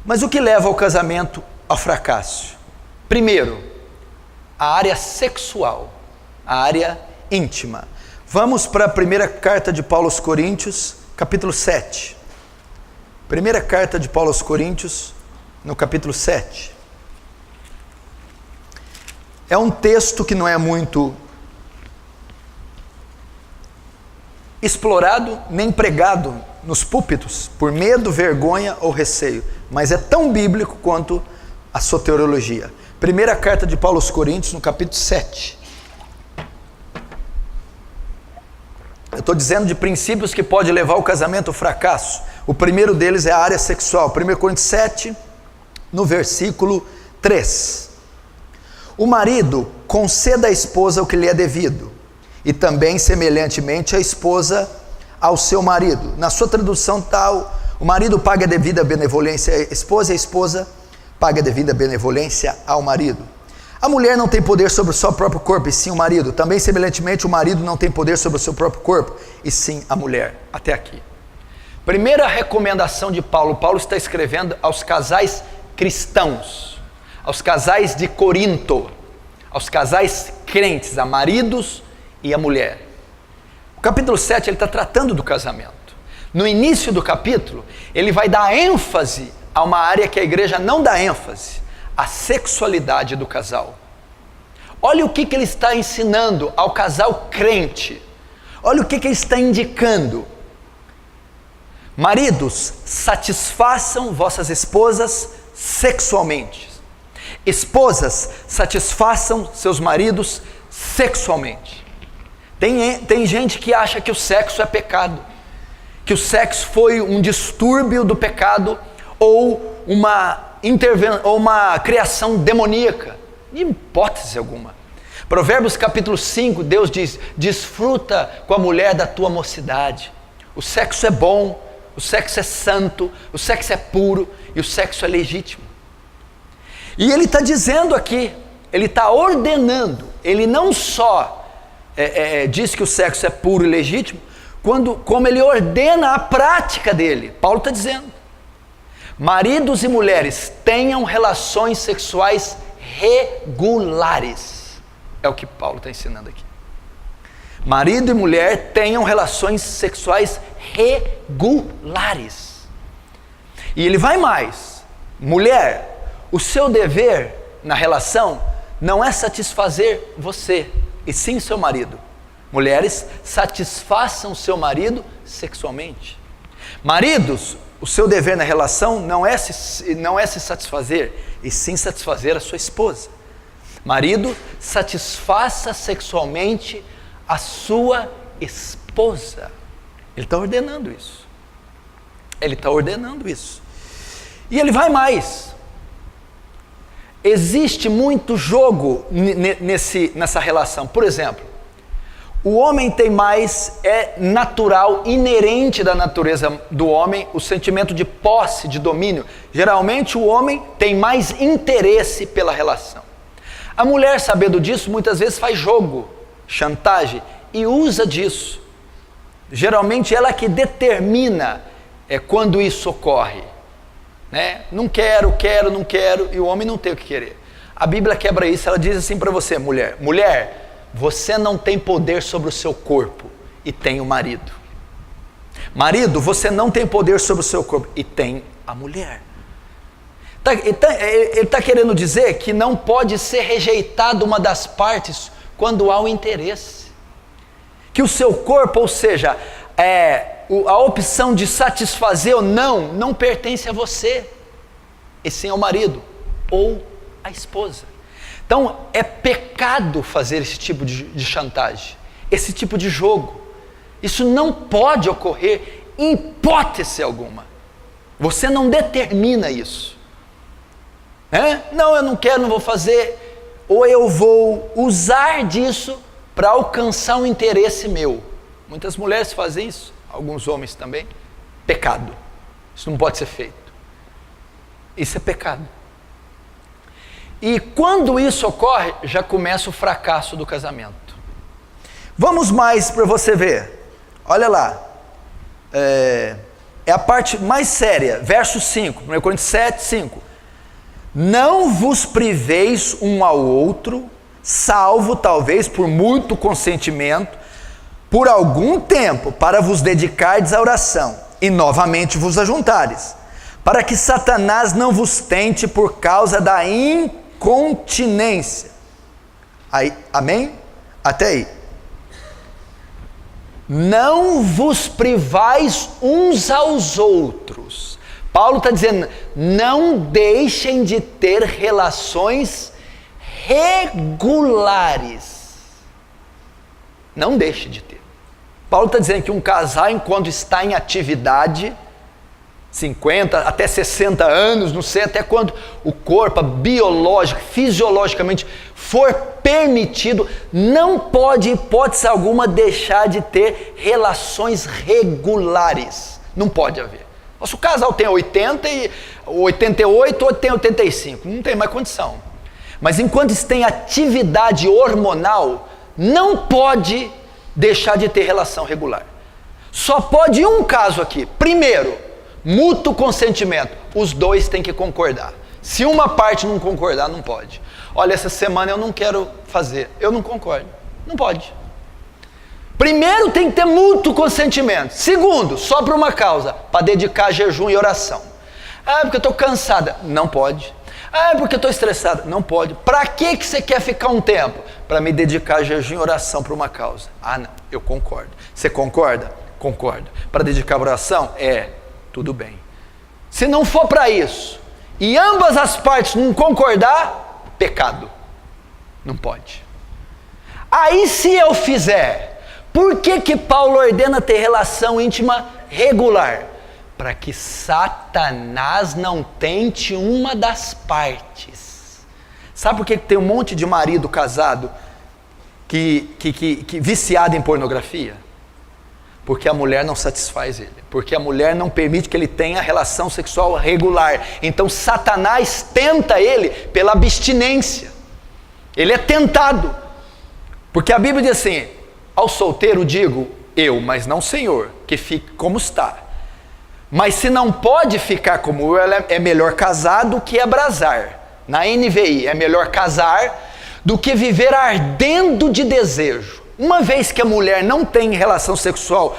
Mas o que leva ao casamento ao fracasso? Primeiro, a área sexual, a área íntima. Vamos para a primeira carta de Paulo aos Coríntios, capítulo 7. Primeira carta de Paulo aos Coríntios, no capítulo 7. É um texto que não é muito explorado nem pregado nos púlpitos, por medo, vergonha ou receio, mas é tão bíblico quanto a soteriologia. Primeira carta de Paulo aos Coríntios, no capítulo 7. Eu estou dizendo de princípios que pode levar o casamento ao fracasso. O primeiro deles é a área sexual. 1 Coríntios 7, no versículo 3. O marido conceda à esposa o que lhe é devido, e também semelhantemente a esposa ao seu marido. Na sua tradução tal, o marido paga a devida benevolência à esposa, e a esposa paga a devida benevolência ao marido. A mulher não tem poder sobre o seu próprio corpo, e sim o marido. Também semelhantemente o marido não tem poder sobre o seu próprio corpo, e sim a mulher. Até aqui. Primeira recomendação de Paulo. Paulo está escrevendo aos casais cristãos, aos casais de Corinto, aos casais crentes, a maridos e a mulher. O capítulo 7 ele está tratando do casamento. No início do capítulo, ele vai dar ênfase a uma área que a igreja não dá ênfase, a sexualidade do casal. Olha o que ele está ensinando ao casal crente. Olha o que ele está indicando. Maridos, satisfaçam vossas esposas sexualmente. Esposas, satisfaçam seus maridos sexualmente. Tem gente que acha que o sexo é pecado, que o sexo foi um distúrbio do pecado ou uma criação demoníaca. Em hipótese alguma. Provérbios capítulo 5, Deus diz: desfruta com a mulher da tua mocidade. O sexo é bom, o sexo é santo, o sexo é puro e o sexo é legítimo. E ele está dizendo aqui, ele está ordenando, ele não só diz que o sexo é puro e legítimo, como ele ordena a prática dele. Paulo está dizendo: maridos e mulheres tenham relações sexuais regulares. É o que Paulo está ensinando aqui. Marido e mulher tenham relações sexuais regulares. E ele vai mais: mulher, o seu dever na relação não é satisfazer você, e sim seu marido. Mulheres, satisfaçam seu marido sexualmente. Maridos, o seu dever na relação não é se satisfazer, e sim satisfazer a sua esposa. Marido, satisfaça sexualmente a sua esposa. Ele está ordenando isso. Ele está ordenando isso. E ele vai mais. Existe muito jogo nessa relação. Por exemplo, o homem tem mais, é natural, inerente da natureza do homem, o sentimento de posse, de domínio. Geralmente o homem tem mais interesse pela relação. A mulher, sabendo disso, muitas vezes faz jogo, chantagem, e usa disso. Geralmente ela que determina quando isso ocorre. Né? Não quero, não quero, e o homem não tem o que querer. A Bíblia quebra isso, ela diz assim para você: mulher, você não tem poder sobre o seu corpo, e tem o marido. Marido, você não tem poder sobre o seu corpo, e tem a mulher. Ele está querendo dizer que não pode ser rejeitada uma das partes quando há o interesse. Que o seu corpo, ou seja, a opção de satisfazer ou não pertence a você, e sim ao marido ou à esposa. Então é pecado fazer esse tipo de chantagem, esse tipo de jogo. Isso não pode ocorrer em hipótese alguma. Você não determina isso. Não, eu não quero, não vou fazer, ou eu vou usar disso para alcançar um interesse meu. Muitas mulheres fazem isso, alguns homens também. Pecado. Isso não pode ser feito. Isso é pecado. E quando isso ocorre, já começa o fracasso do casamento. Vamos mais para você ver. Olha lá. é a parte mais séria, verso 5, 1 Coríntios 7, 5. Não vos priveis um ao outro, salvo talvez por muito consentimento, por algum tempo, para vos dedicardes à oração, e novamente vos ajuntares, para que Satanás não vos tente por causa da incontinência. Aí, amém? Até aí. Não vos privais uns aos outros. Paulo está dizendo, não deixem de ter relações regulares. Não deixe de ter. Paulo está dizendo que um casal, enquanto está em atividade, 50 até 60 anos, não sei até quando o corpo biológico, fisiologicamente for permitido, não pode, hipótese alguma, deixar de ter relações regulares. Não pode haver. Se o casal tem 80 e 88 ou tem 85, não tem mais condição. Mas enquanto está em atividade hormonal, não pode deixar de ter relação regular. Só pode um caso aqui. Primeiro, mútuo consentimento. Os dois têm que concordar. Se uma parte não concordar, não pode. Olha, essa semana eu não quero fazer. Eu não concordo. Não pode. Primeiro, tem que ter mútuo consentimento. Segundo, só por uma causa, para dedicar a jejum e oração. Ah, porque eu estou cansada. Não pode. Ah, porque eu estou estressada. Não pode. Para que você quer ficar um tempo? Para me dedicar a jejum e oração por uma causa. Ah, não, eu concordo. Você concorda? Concordo. Para dedicar a oração? Tudo bem. Se não for para isso, e ambas as partes não concordar, pecado. Não pode. Aí se eu fizer, por que Paulo ordena ter relação íntima regular? Para que Satanás não tente uma das partes. Sabe por que tem um monte de marido casado que viciado em pornografia? Porque a mulher não satisfaz ele. Porque a mulher não permite que ele tenha relação sexual regular. Então Satanás tenta ele pela abstinência. Ele é tentado. Porque a Bíblia diz assim, ao solteiro digo, eu, mas não Senhor, que fique como está. Mas se não pode ficar como eu, é melhor casar do que abrasar. Na NVI, é melhor casar do que viver ardendo de desejo. Uma vez que a mulher não tem relação sexual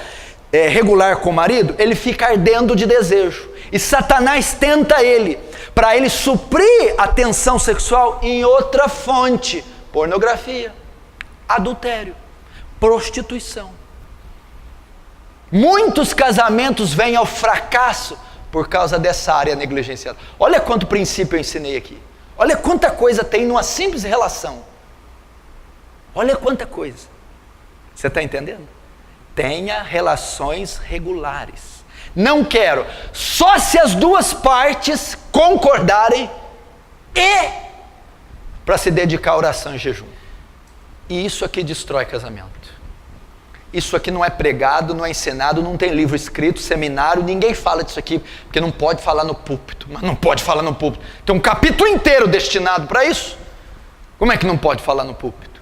regular com o marido, ele fica ardendo de desejo. E Satanás tenta ele, para ele suprir a tensão sexual em outra fonte. Pornografia, adultério, prostituição. Muitos casamentos vêm ao fracasso por causa dessa área negligenciada. Olha quanto princípio eu ensinei aqui. Olha quanta coisa tem numa simples relação. Olha quanta coisa. Você está entendendo? Tenha relações regulares. Não quero. Só se as duas partes concordarem e para se dedicar à oração e jejum. E isso aqui destrói casamento. Isso aqui não é pregado, não é ensinado, não tem livro escrito, seminário, ninguém fala disso aqui, porque não pode falar no púlpito. Mas não pode falar no púlpito. Tem um capítulo inteiro destinado para isso. Como é que não pode falar no púlpito?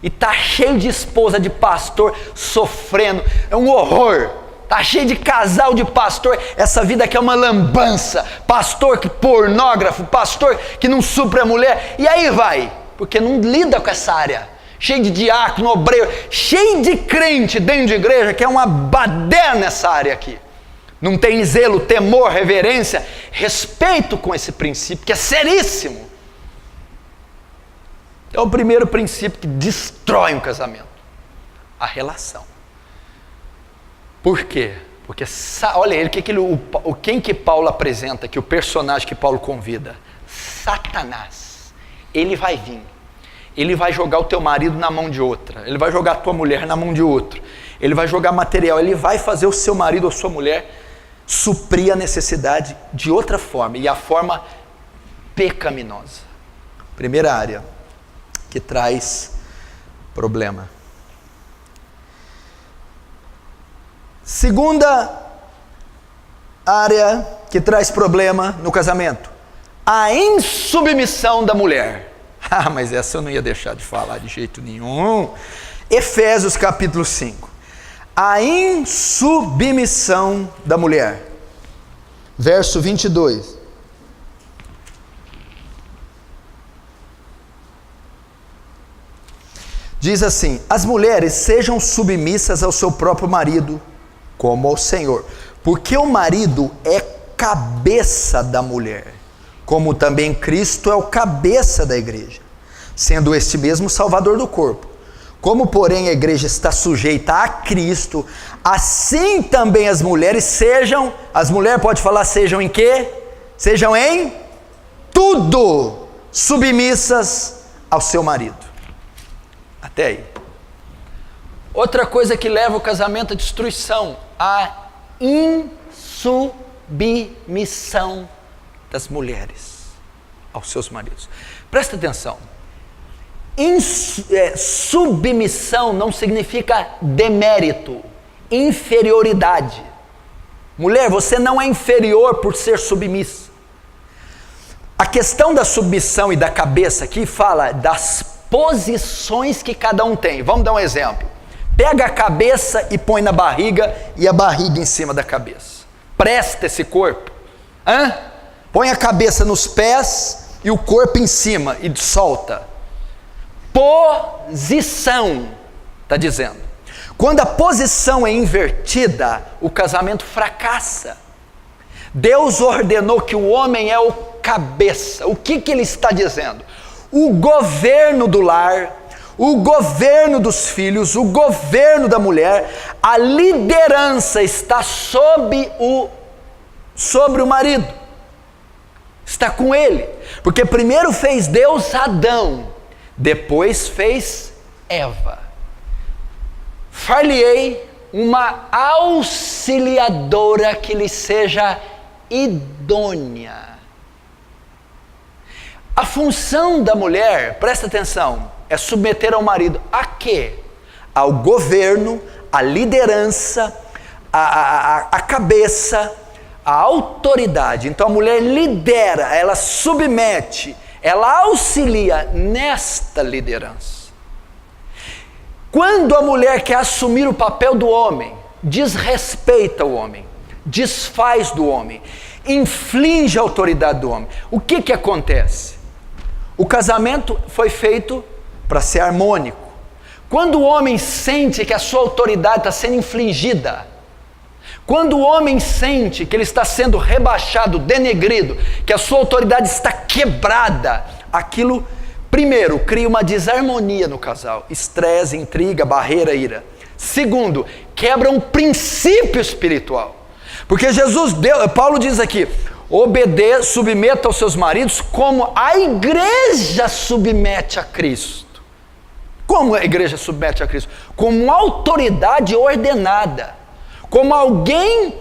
E está cheio de esposa de pastor sofrendo, é um horror. Está cheio de casal de pastor, essa vida aqui é uma lambança. Pastor que pornógrafo, pastor que não supre a mulher, e aí vai, porque não lida com essa área. Cheio de diácono, obreiro, cheio de crente dentro de igreja, que é uma baderna nessa área aqui. Não tem zelo, temor, reverência, respeito com esse princípio, que é seríssimo. É o primeiro princípio que destrói um casamento. A relação. Por quê? Porque, olha ele, quem que Paulo apresenta, que o personagem que Paulo convida? Satanás. Ele vai vir. Ele vai jogar o teu marido na mão de outra. Ele vai jogar a tua mulher na mão de outro. Ele vai jogar material. Ele vai fazer o seu marido ou sua mulher suprir a necessidade de outra forma. E a forma pecaminosa. Primeira área que traz problema. Segunda área que traz problema no casamento. A insubmissão da mulher. Ah, mas essa eu não ia deixar de falar de jeito nenhum. Efésios capítulo 5. a insubmissão da mulher. Verso 22. Diz assim: as mulheres sejam submissas ao seu próprio marido, como ao Senhor, porque o marido é cabeça da mulher, como também Cristo é o cabeça da igreja, sendo este mesmo Salvador do corpo. Como, porém, a igreja está sujeita a Cristo, assim também as mulheres sejam, as mulheres pode falar sejam em quê? Sejam em tudo submissas ao seu marido. Até aí. Outra coisa que leva o casamento à destruição, a insubmissão das mulheres aos seus maridos. Presta atenção. Submissão não significa demérito, inferioridade. Mulher, você não é inferior por ser submissa. A questão da submissão e da cabeça aqui fala das posições que cada um tem. Vamos dar um exemplo. Pega a cabeça e põe na barriga e a barriga em cima da cabeça. Presta esse corpo. Põe a cabeça nos pés e o corpo em cima e solta. Posição, está dizendo. Quando a posição é invertida, o casamento fracassa. Deus ordenou que o homem é o cabeça. O que ele está dizendo? O governo do lar, o governo dos filhos, o governo da mulher, a liderança está sobre o marido. Está com ele. Porque primeiro fez Deus Adão, depois fez Eva. Far-lhe-ei uma auxiliadora que lhe seja idônea. A função da mulher, presta atenção, é submeter ao marido a quê? Ao governo, à liderança, à cabeça, à autoridade. Então a mulher lidera, ela submete, ela auxilia nesta liderança. Quando a mulher quer assumir o papel do homem, desrespeita o homem, desfaz do homem, inflige a autoridade do homem, o que acontece? O casamento foi feito para ser harmônico. Quando o homem sente que a sua autoridade está sendo infligida, quando o homem sente que ele está sendo rebaixado, denegrido, que a sua autoridade está quebrada, aquilo, primeiro, cria uma desarmonia no casal, estresse, intriga, barreira, ira. Segundo, quebra um princípio espiritual, porque Paulo diz aqui, submeta aos seus maridos como a igreja submete a Cristo. Como a igreja submete a Cristo? Como autoridade ordenada. Como alguém,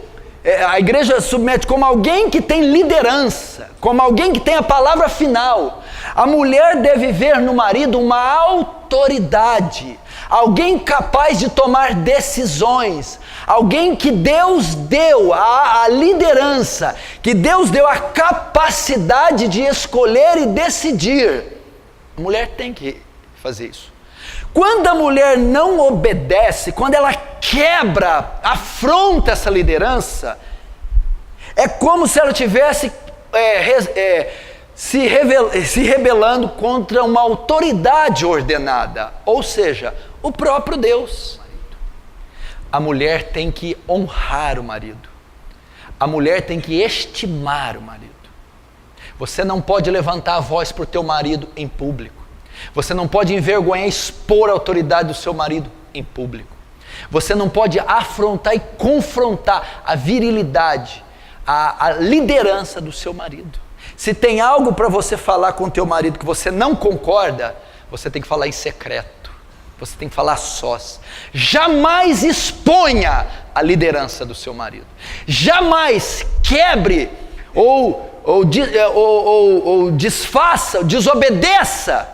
a igreja submete como alguém que tem liderança, como alguém que tem a palavra final. A mulher deve ver no marido uma autoridade, alguém capaz de tomar decisões, alguém que Deus deu a liderança, que Deus deu a capacidade de escolher e decidir. A mulher tem que fazer isso. Quando a mulher não obedece, quando ela quebra, afronta essa liderança, é como se ela tivesse se rebelando contra uma autoridade ordenada, ou seja, o próprio Deus. A mulher tem que honrar o marido, a mulher tem que estimar o marido. Você não pode levantar a voz para o teu marido em público. Você não pode envergonhar e expor a autoridade do seu marido em público. Você não pode afrontar e confrontar a virilidade, a liderança do seu marido. Se tem algo para você falar com o teu marido que você não concorda, você tem que falar em secreto. Você tem que falar a sós. Jamais exponha a liderança do seu marido. Jamais quebre ou desfaça, desobedeça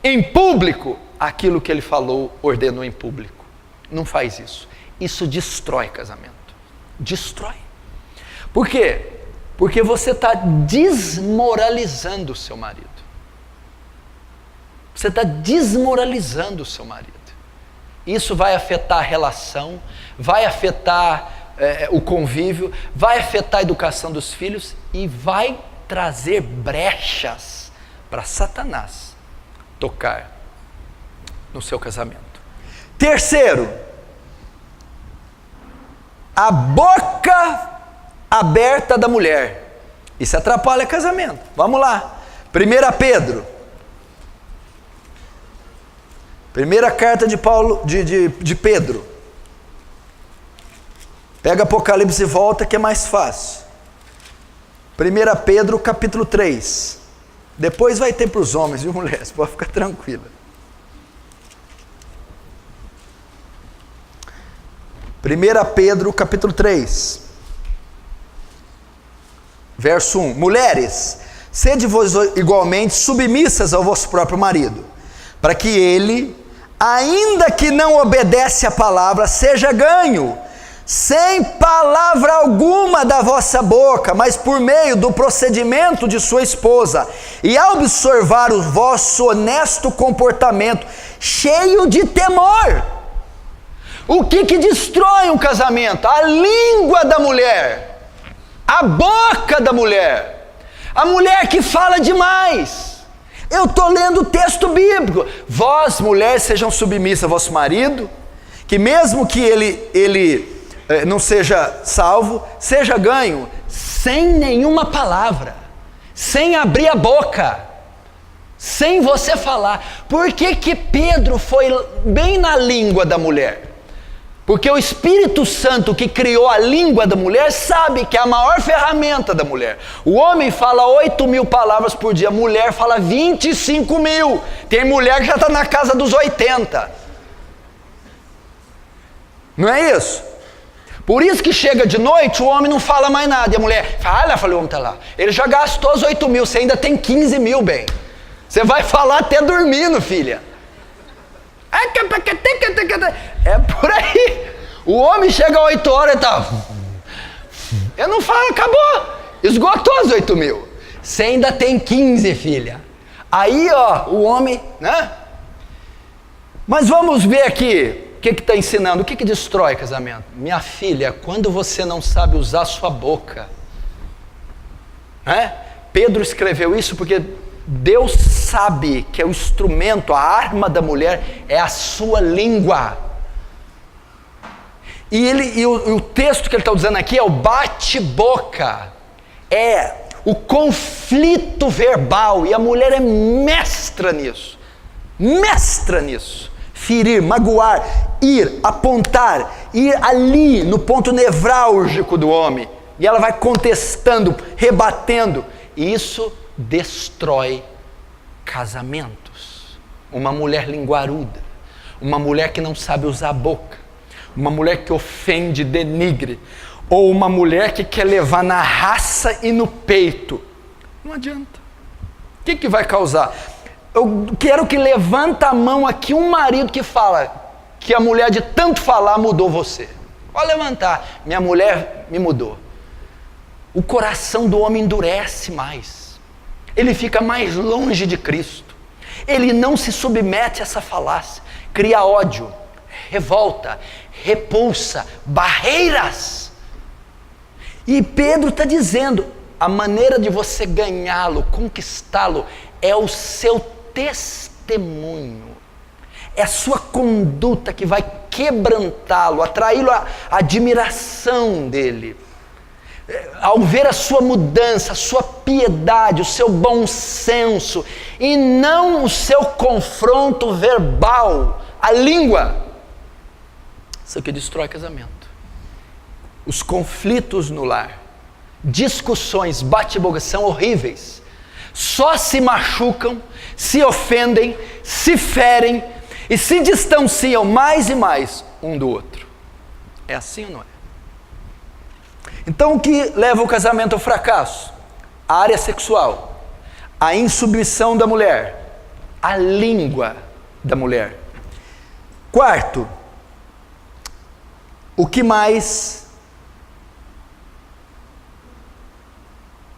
em público aquilo que ele falou, ordenou em público. Não faz isso. Isso destrói casamento. Destrói. Por quê? Porque você está desmoralizando o seu marido. Você está desmoralizando o seu marido. Isso vai afetar a relação, vai afetar o convívio, vai afetar a educação dos filhos e vai trazer brechas para Satanás tocar no seu casamento. Terceiro, a boca aberta da mulher. Isso atrapalha casamento. Vamos lá. 1 Pedro. Primeira carta de Paulo, de Pedro. Pega Apocalipse e volta que é mais fácil. 1 Pedro capítulo 3. Depois vai ter para os homens, viu, mulheres? Pode ficar tranquila. 1 Pedro capítulo 3. Verso 1. Mulheres, sede vós igualmente submissas ao vosso próprio marido, para que ele, ainda que não obedece à palavra, seja ganho, sem palavra alguma da vossa boca, mas por meio do procedimento de sua esposa, e ao observar o vosso honesto comportamento, cheio de temor. O que destrói um casamento? A língua da mulher, a boca da mulher, a mulher que fala demais. Eu estou lendo o texto bíblico. Vós, mulheres, sejam submissas ao vosso marido, que mesmo que ele não seja salvo, seja ganho, sem nenhuma palavra, sem abrir a boca, sem você falar. Por que Pedro foi bem na língua da mulher? Porque o Espírito Santo que criou a língua da mulher sabe que é a maior ferramenta da mulher. O homem fala 8.000 palavras por dia, a mulher fala 25.000. Tem mulher que já está na casa dos 80. Não é isso? Por isso que chega de noite, o homem não fala mais nada. E a mulher fala, o homem está lá. Ele já gastou os 8.000, você ainda tem 15.000, bem. Você vai falar até dormindo, filha. É por aí. O homem chega às 8 horas e tá. Eu não falo, acabou. Esgotou os 8.000. Você ainda tem 15, filha. Aí, ó, o homem, né? Mas vamos ver aqui. O que está ensinando? O que destrói casamento? Minha filha, quando você não sabe usar sua boca, né? Pedro escreveu isso porque Deus sabe que é o instrumento, a arma da mulher é a sua língua. E o texto que ele está usando aqui é o bate-boca, é o conflito verbal, e a mulher é mestra nisso. Ferir, magoar, ir, apontar, ir ali no ponto nevrálgico do homem, e ela vai contestando, rebatendo, e isso destrói casamentos. Uma mulher linguaruda, uma mulher que não sabe usar a boca, uma mulher que ofende, denigre, ou uma mulher que quer levar na raça e no peito, não adianta. O que vai causar? Eu quero que levanta a mão aqui um marido que fala que a mulher de tanto falar mudou você. Pode levantar, minha mulher me mudou. O coração do homem endurece mais, ele fica mais longe de Cristo, ele não se submete a essa falácia, cria ódio, revolta, repulsa, barreiras. E Pedro está dizendo, a maneira de você ganhá-lo, conquistá-lo, é o seu testemunho, é a sua conduta que vai quebrantá-lo, atraí-lo à admiração dele. Ao ver a sua mudança, a sua piedade, o seu bom senso, e não o seu confronto verbal, a língua. Isso aqui destrói casamento. Os conflitos no lar, discussões, bate-boca são horríveis. Só se machucam, se ofendem, se ferem e se distanciam mais e mais um do outro. É assim ou não é? Então o que leva o casamento ao fracasso? A área sexual, a insubmissão da mulher, a língua da mulher. Quarto, o que mais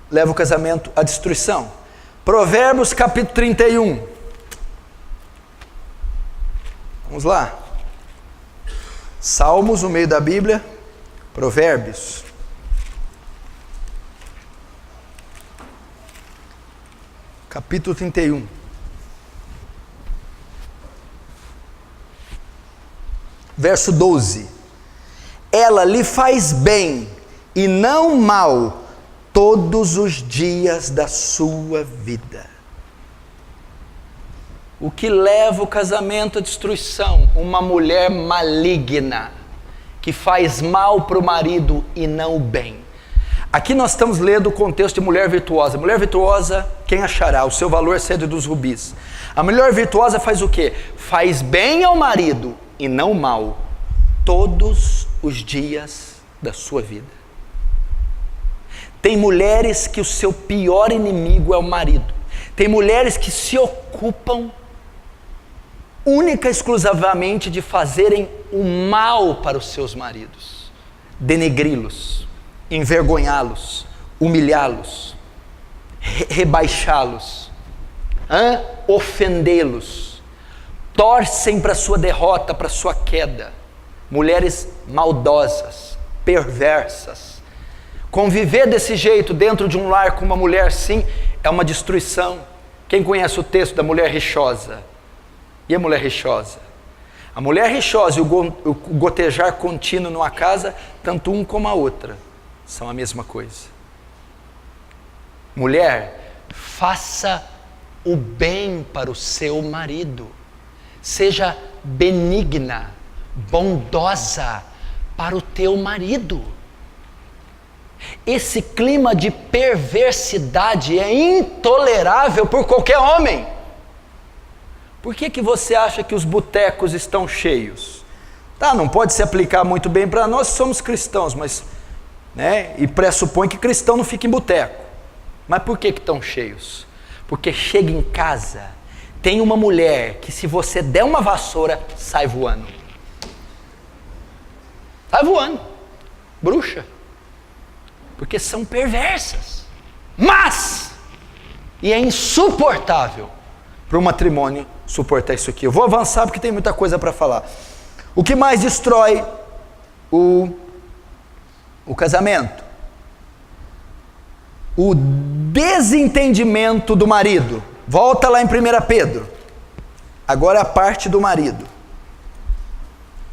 leva o casamento à destruição? Provérbios capítulo 31. Vamos lá. Salmos no meio da Bíblia, Provérbios. Capítulo 31. Verso 12. Ela lhe faz bem e não mal todos os dias da sua vida. O que leva o casamento à destruição? Uma mulher maligna, que faz mal para o marido e não o bem. Aqui nós estamos lendo o contexto de mulher virtuosa. Mulher virtuosa, quem achará? O seu valor excede dos rubis. A mulher virtuosa faz o quê? Faz bem ao marido e não mal todos os dias da sua vida. Tem mulheres que o seu pior inimigo é o marido. Tem mulheres que se ocupam única e exclusivamente de fazerem o mal para os seus maridos, denegri-los, envergonhá-los, humilhá-los, rebaixá-los, ofendê-los, torcem para a sua derrota, para a sua queda. Mulheres maldosas, perversas. Conviver desse jeito dentro de um lar com uma mulher assim é uma destruição. Quem conhece o texto da mulher rixosa? E a mulher rixosa? A mulher rixosa e o gotejar contínuo numa casa, tanto um como a outra, são a mesma coisa. Mulher, faça o bem para o seu marido. Seja benigna, bondosa para o teu marido. Esse clima de perversidade é intolerável por qualquer homem. Por que você acha que os botecos estão cheios? Tá, não pode se aplicar muito bem para nós, somos cristãos, mas, né, e pressupõe que cristão não fica em boteco. Mas por que estão cheios? Porque chega em casa, tem uma mulher que se você der uma vassoura, sai voando. Sai voando. Bruxa. Porque são perversas. Mas, e é insuportável para o matrimônio suportar isso aqui. Eu vou avançar porque tem muita coisa para falar. O que mais destrói o casamento? O desentendimento do marido. Volta lá em 1 Pedro. Agora é a parte do marido.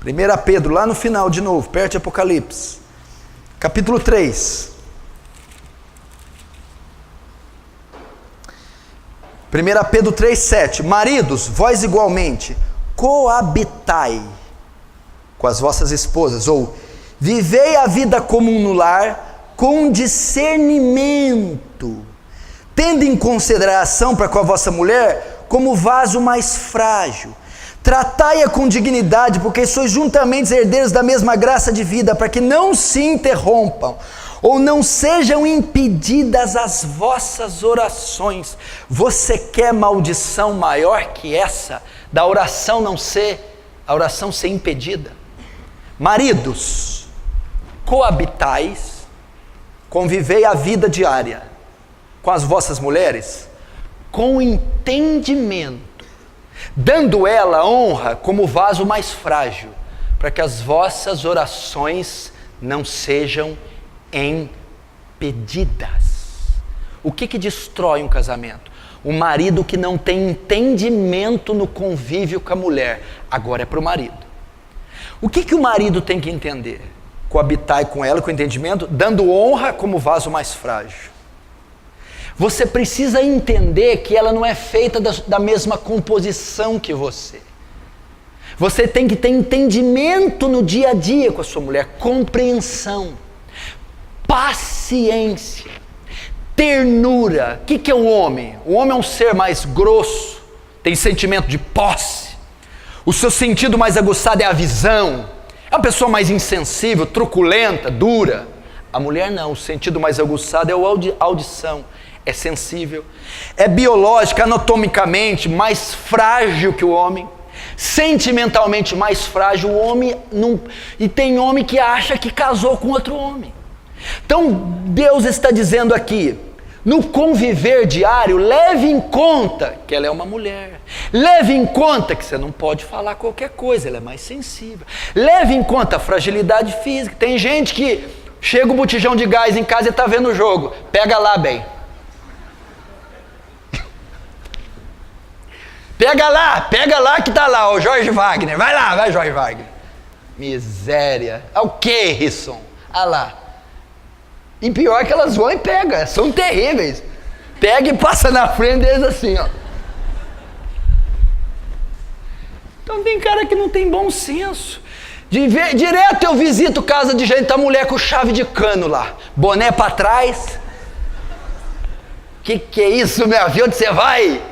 1 Pedro, lá no final de novo, perto de Apocalipse. Capítulo 3. 1 Pedro 3,7. Maridos, vós igualmente coabitai com as vossas esposas, ou vivei a vida comum no lar com discernimento, tendo em consideração para com a vossa mulher como vaso mais frágil. Tratai-a com dignidade, porque sois juntamente herdeiros da mesma graça de vida, para que não se interrompam ou não sejam impedidas as vossas orações. Você quer maldição maior que essa, da oração a oração ser impedida? Maridos, coabitais, convivei a vida diária com as vossas mulheres, com entendimento, dando ela honra como vaso mais frágil, para que as vossas orações não sejam impedidas. O que destrói um casamento? O marido que não tem entendimento no convívio com a mulher. Agora é para o marido. O que o marido tem que entender? Coabitar com ela com entendimento, dando honra como vaso mais frágil. Você precisa entender que ela não é feita da mesma composição que você. Você tem que ter entendimento no dia a dia com a sua mulher, compreensão, paciência, ternura. O que é um homem? O homem é um ser mais grosso, tem sentimento de posse. O seu sentido mais aguçado é a visão. É uma pessoa mais insensível, truculenta, dura. A mulher não, o sentido mais aguçado é a audição. É sensível, é biológica, anatomicamente mais frágil que o homem, sentimentalmente mais frágil o homem, e tem homem que acha que casou com outro homem. Então Deus está dizendo aqui, No conviver diário, leve em conta que ela é uma mulher. Leve em conta que você não pode falar qualquer coisa, ela é mais sensível. Leve em conta a fragilidade física. Tem gente que chega o botijão de gás em casa e está vendo o jogo. Pega lá, bem. Pega lá que está lá, o Jorge Wagner. Vai Jorge Wagner. Miséria. É o que, Risson? Ah lá. E pior que elas vão e pegam, são terríveis. Pega e passa na frente deles assim, ó. Então tem cara que não tem bom senso. Direto eu visito casa de gente, tá mulher com chave de cano lá. Boné pra trás. Que é isso, minha filha? Onde você vai?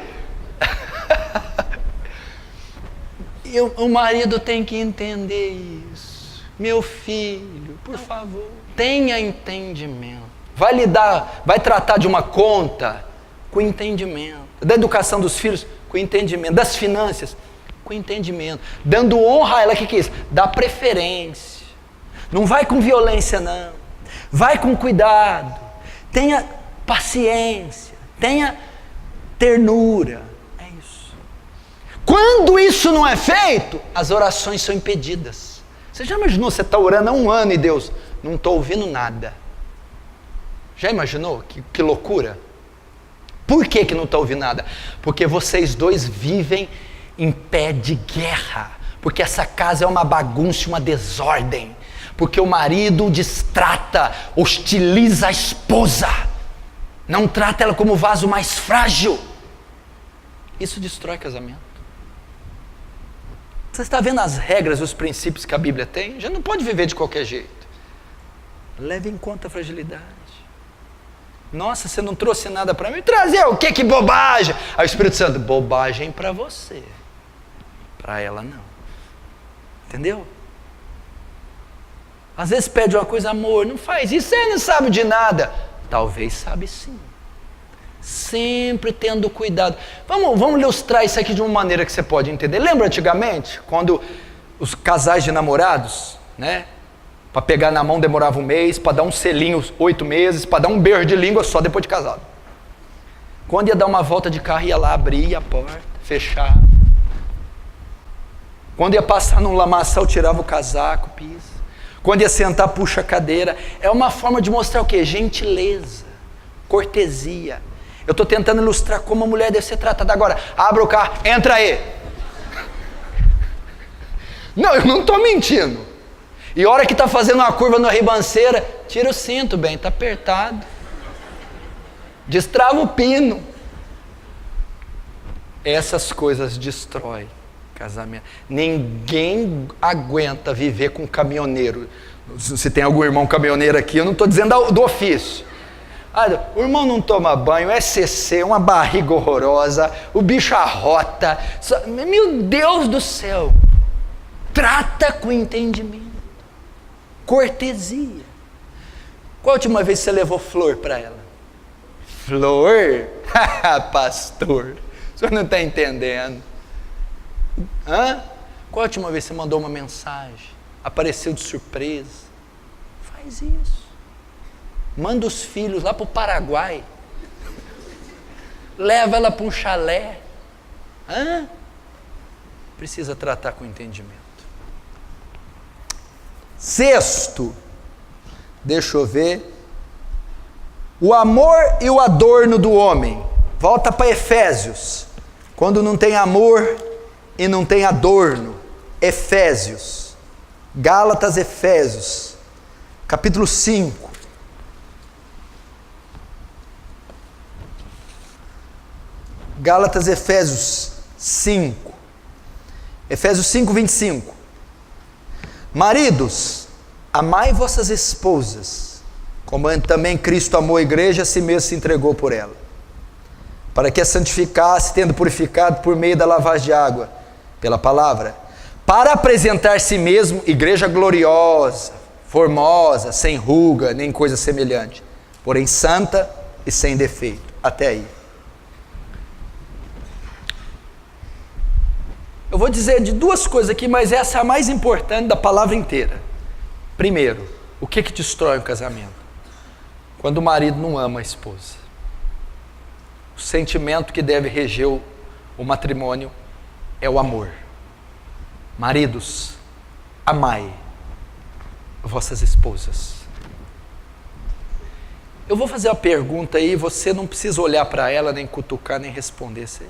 E o marido tem que entender isso. Meu filho, por favor, tenha entendimento. Vai tratar de uma conta com entendimento. Da educação dos filhos, com entendimento. Das finanças, com entendimento. Dando honra a ela, que é isso? Dá preferência. Não vai com violência, não. Vai com cuidado. Tenha paciência. Tenha ternura. É isso. Quando isso não é feito, as orações são impedidas. Você já imaginou, você está orando há 1 ano e Deus, não estou ouvindo nada. Já imaginou? Que loucura. Por que não está ouvindo nada? Porque vocês dois vivem em pé de guerra. Porque essa casa é uma bagunça, uma desordem. Porque o marido destrata, hostiliza a esposa. Não trata ela como o vaso mais frágil. Isso destrói casamento. Você está vendo as regras, os princípios que a Bíblia tem? Já não pode viver de qualquer jeito. Leve em conta a fragilidade. Nossa, você não trouxe nada para mim? Trazer o quê? Que bobagem! Aí o Espírito Santo, bobagem para você. Para ela não. Entendeu? Às vezes pede uma coisa, amor, não faz isso, você não sabe de nada. Talvez sabe sim. Sempre tendo cuidado. Vamos ilustrar isso aqui de uma maneira que você pode entender. Lembra antigamente, quando os casais de namorados, né? Para pegar na mão demorava 1 mês, para dar um selinho 8 meses, para dar um beijo de língua só depois de casado. Quando ia dar uma volta de carro, ia lá, abria a porta, fechava. Quando ia passar num lamaçal, tirava o casaco, pisa. Quando ia sentar, puxa a cadeira. É uma forma de mostrar o quê? Gentileza, cortesia. Eu estou tentando ilustrar como a mulher deve ser tratada. Agora, abra o carro, entra aí. Não, eu não estou mentindo. E a hora que está fazendo uma curva na ribanceira, tira o cinto, bem, está apertado. Destrava o pino. Essas coisas destroem casamento. Ninguém aguenta viver com caminhoneiro. Se tem algum irmão caminhoneiro aqui, eu não estou dizendo do ofício. O irmão não toma banho, é CC, uma barriga horrorosa, o bicho arrota. Meu Deus do céu! Trata com entendimento. Cortesia. Qual a última vez você levou flor para ela? Flor? Pastor, o senhor não está entendendo. Qual a última vez você mandou uma mensagem? Apareceu de surpresa? Faz isso. Manda os filhos lá para o Paraguai. Leva ela para um chalé. Precisa tratar com entendimento. Sexto, deixa eu ver. O amor e o adorno do homem. Volta para Efésios. Quando não tem amor e não tem adorno. Efésios. Gálatas, Efésios. Capítulo 5. Gálatas, Efésios 5. Efésios 5, 25. Maridos, amai vossas esposas, como também Cristo amou a igreja, a si mesmo se entregou por ela, para que a santificasse, tendo purificado por meio da lavagem de água, pela palavra, para apresentar a si mesmo igreja gloriosa, formosa, sem ruga, nem coisa semelhante, porém santa e sem defeito. Até aí. Eu vou dizer de 2 coisas aqui, mas essa é a mais importante da palavra inteira. Primeiro, o que destrói o casamento? Quando o marido não ama a esposa. O sentimento que deve reger o matrimônio é o amor. Maridos, amai vossas esposas. Eu vou fazer uma pergunta aí, você não precisa olhar para ela, nem cutucar, nem responder. Você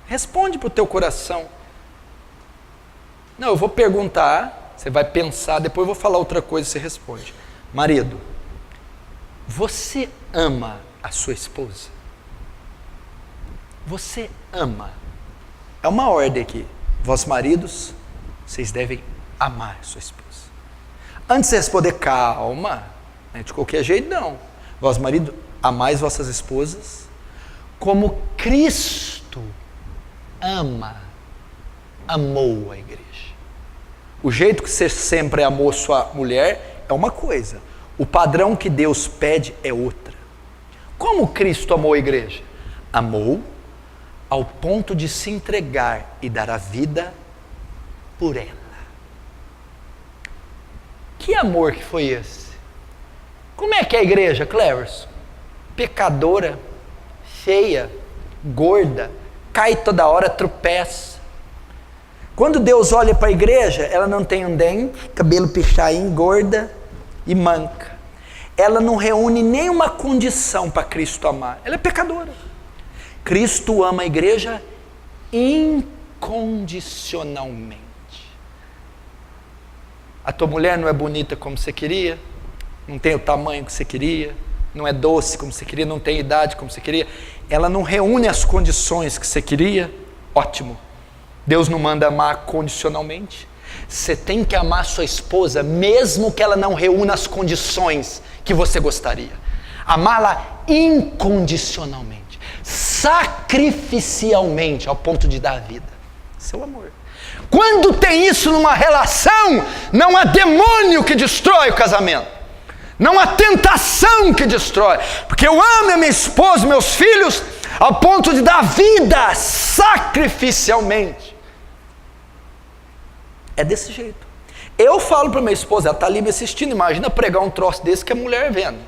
responde para o teu coração. Não, eu vou perguntar, você vai pensar, depois eu vou falar outra coisa e você responde. Marido, você ama a sua esposa? Você ama? É uma ordem aqui. Vós maridos, vocês devem amar a sua esposa. Antes de responder, calma, de qualquer jeito não. Vós marido, amais vossas esposas como Cristo amou a igreja. O jeito que você sempre amou sua mulher é uma coisa, o padrão que Deus pede é outra. Como Cristo amou a igreja? Amou ao ponto de se entregar e dar a vida por ela. Que amor que foi esse? Como é que é a igreja, Cleverson? Pecadora, feia, gorda, cai toda hora, tropeça. Quando Deus olha para a igreja, ela não tem um dente, cabelo pichain, gorda e manca. Ela não reúne nenhuma condição para Cristo amar. Ela é pecadora. Cristo ama a igreja incondicionalmente. A tua mulher não é bonita como você queria, não tem o tamanho que você queria, não é doce como você queria, não tem idade como você queria, ela não reúne as condições que você queria, ótimo. Deus não manda amar condicionalmente. Você tem que amar sua esposa, mesmo que ela não reúna as condições que você gostaria. Amá-la incondicionalmente, sacrificialmente, ao ponto de dar a vida. Seu amor. Quando tem isso numa relação, não há demônio que destrói o casamento. Não há tentação que destrói. Porque eu amo a minha esposa, meus filhos, ao ponto de dar vida sacrificialmente. É desse jeito. Eu falo para minha esposa, ela está ali me assistindo, imagina pregar um troço desse que a mulher vendo.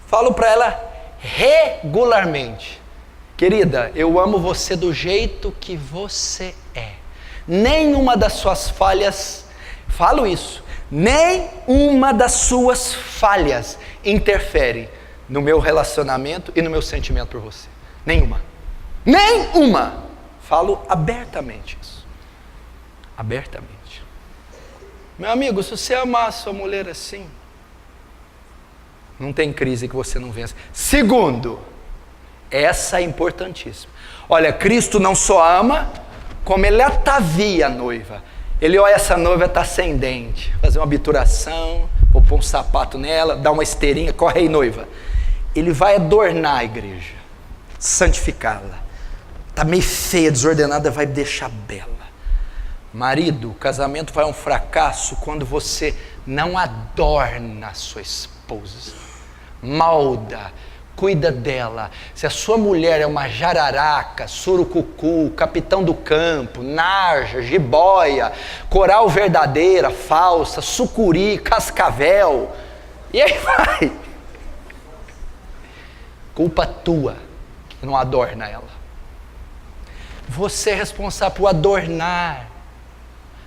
Falo para ela regularmente. Querida, eu amo você do jeito que você é. Nenhuma das suas falhas, falo isso, nenhuma das suas falhas interfere no meu relacionamento e no meu sentimento por você. Nenhuma. Nenhuma. Falo abertamente isso. Abertamente. Meu amigo, se você amar a sua mulher assim, não tem crise que você não vença. Segundo, essa é importantíssima. Olha, Cristo não só ama, como ele atavia a noiva. Ele olha, essa noiva está sem dente, fazer uma obturação, vou pôr um sapato nela, dar uma esteirinha, corre aí, noiva. Ele vai adornar a igreja, santificá-la. Está meio feia, desordenada, vai deixar bela. Marido, o casamento vai um fracasso quando você não adorna a sua esposa. Molda, cuida dela. Se a sua mulher é uma jararaca, surucucu, capitão do campo, narja, jiboia, coral verdadeira, falsa, sucuri, cascavel, e aí vai. Culpa tua que não adorna ela. Você é responsável por adornar,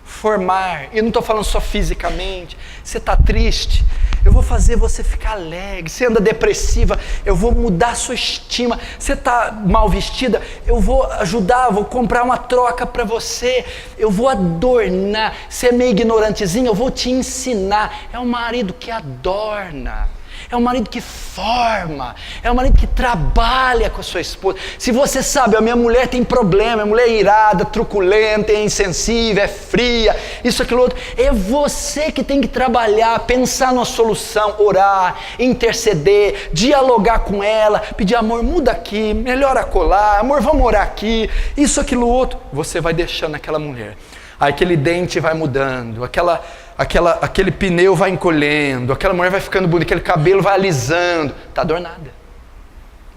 formar. E eu não estou falando só fisicamente. Você está triste, eu vou fazer você ficar alegre. Você anda depressiva, eu vou mudar a sua estima. Você está mal vestida, eu vou ajudar, vou comprar uma troca para você. Eu vou adornar. Você é meio ignorantezinho, eu vou te ensinar. É um marido que adorna. É um marido que forma, é um marido que trabalha com a sua esposa. Se você sabe, a minha mulher tem problema, minha mulher é irada, truculenta, é insensível, é fria, isso, aquilo, outro. É você que tem que trabalhar, pensar numa solução, orar, interceder, dialogar com ela, pedir, amor, muda aqui, melhora acolá, amor, vamos orar aqui, isso, aquilo, outro. Você vai deixando aquela mulher. Aí aquele dente vai mudando, aquele pneu vai encolhendo, aquela mulher vai ficando bonita, aquele cabelo vai alisando. Está adornada.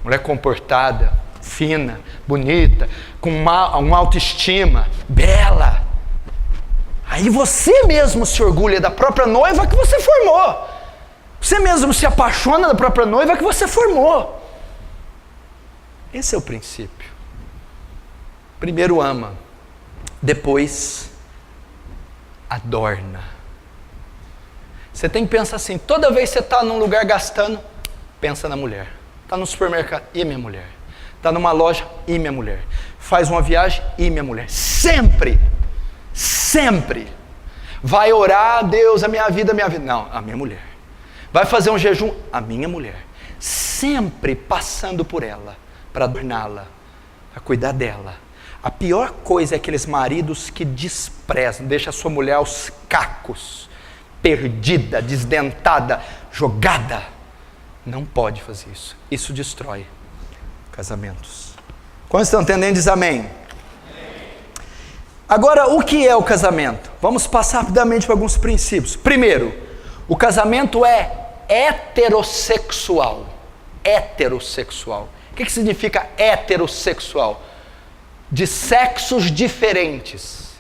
Mulher comportada, fina, bonita, com uma autoestima, bela. Aí você mesmo se orgulha da própria noiva que você formou. Você mesmo se apaixona da própria noiva que você formou. Esse é o princípio. Primeiro ama, depois adorna. Você tem que pensar assim, toda vez que você está num lugar gastando, pensa na mulher. Está no supermercado, e minha mulher? Está numa loja, e minha mulher? Faz uma viagem, e minha mulher? Sempre, sempre. Vai orar, Deus, a minha vida. Não, a minha mulher. Vai fazer um jejum, a minha mulher. Sempre passando por ela, para adorná-la, para cuidar dela. A pior coisa é aqueles maridos que desprezam, deixam a sua mulher aos cacos, perdida, desdentada, jogada. Não pode fazer isso. Isso destrói casamentos. Quando estão entendendo, diz amém. Agora, o que é o casamento? Vamos passar rapidamente por alguns princípios. Primeiro, o casamento é heterossexual. Heterossexual. O que significa heterossexual? De sexos diferentes.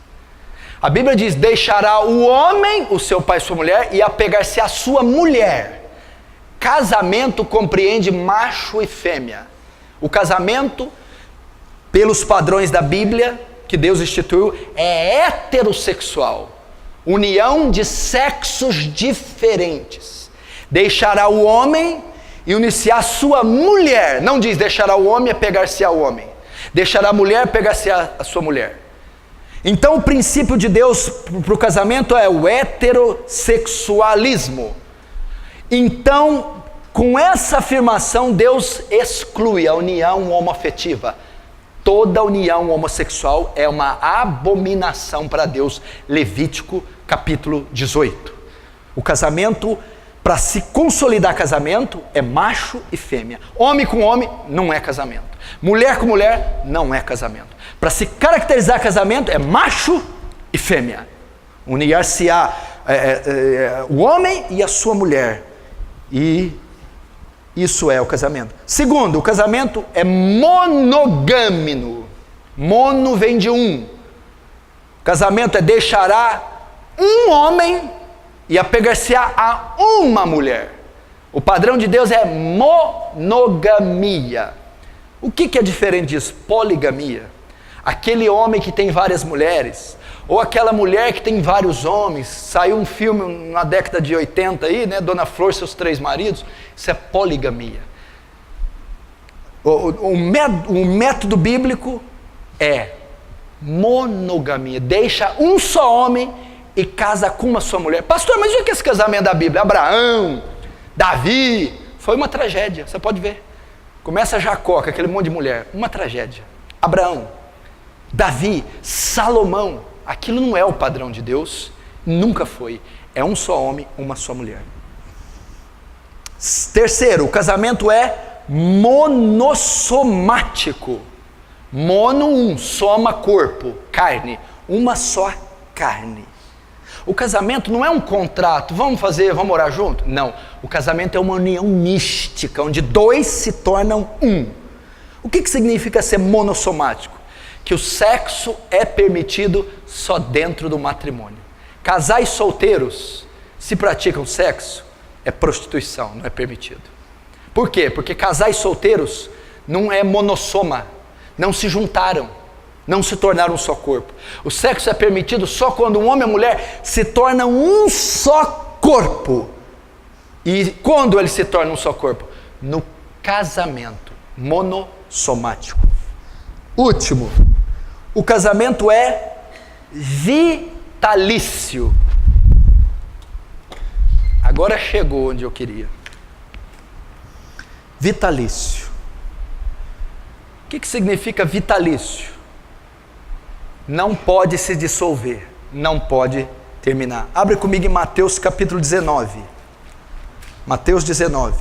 A Bíblia diz, deixará o homem, o seu pai e sua mulher, e apegar-se à sua mulher. Casamento compreende macho e fêmea. O casamento, pelos padrões da Bíblia, que Deus instituiu, é heterossexual. União de sexos diferentes. Deixará o homem e unir-se à sua mulher. Não diz deixará o homem e apegar-se ao homem. Deixará a mulher e pegar-se à sua mulher. Então o princípio de Deus para o casamento é o heterossexualismo. Então, com essa afirmação, Deus exclui a união homoafetiva. Toda união homossexual é uma abominação para Deus. Levítico capítulo 18. O casamento, para se consolidar casamento, é macho e fêmea. Homem com homem não é casamento. Mulher com mulher não é casamento. Para se caracterizar casamento é macho e fêmea. Unir-se-á o homem e a sua mulher. E isso é o casamento. Segundo, o casamento é monogâmico. Mono vem de um. O casamento é deixará um homem e apegar-se-á a uma mulher. O padrão de Deus é monogamia. O que é diferente disso? Poligamia. Aquele homem que tem várias mulheres, ou aquela mulher que tem vários homens. Saiu um filme na década de 80 aí, né? Dona Flor e seus 3 maridos. Isso é poligamia. O método bíblico é monogamia. Deixa um só homem e casa com uma só mulher. Pastor, mas o que é esse casamento da Bíblia? Abraão, Davi, foi uma tragédia, você pode ver. Começa Jacó, com aquele monte de mulher, uma tragédia. Abraão, Davi, Salomão, aquilo não é o padrão de Deus, nunca foi. É um só homem, uma só mulher. Terceiro, o casamento é monossomático. Mono, um, soma, corpo, carne, uma só carne. O casamento não é um contrato, vamos morar junto? Não, o casamento é uma união mística, onde 2 se tornam um. O que significa ser monossomático? Que o sexo é permitido só dentro do matrimônio. Casais solteiros, se praticam sexo, é prostituição, não é permitido. Por quê? Porque casais solteiros não é monossoma, não se juntaram, não se tornaram um só corpo. O sexo é permitido só quando um homem e a mulher se tornam um só corpo. E quando eles se tornam um só corpo? No casamento monossomático. Último, o casamento é vitalício. Agora chegou onde eu queria. Vitalício. O que significa vitalício? Não pode se dissolver, não pode terminar. Abre comigo em Mateus capítulo 19. Mateus 19.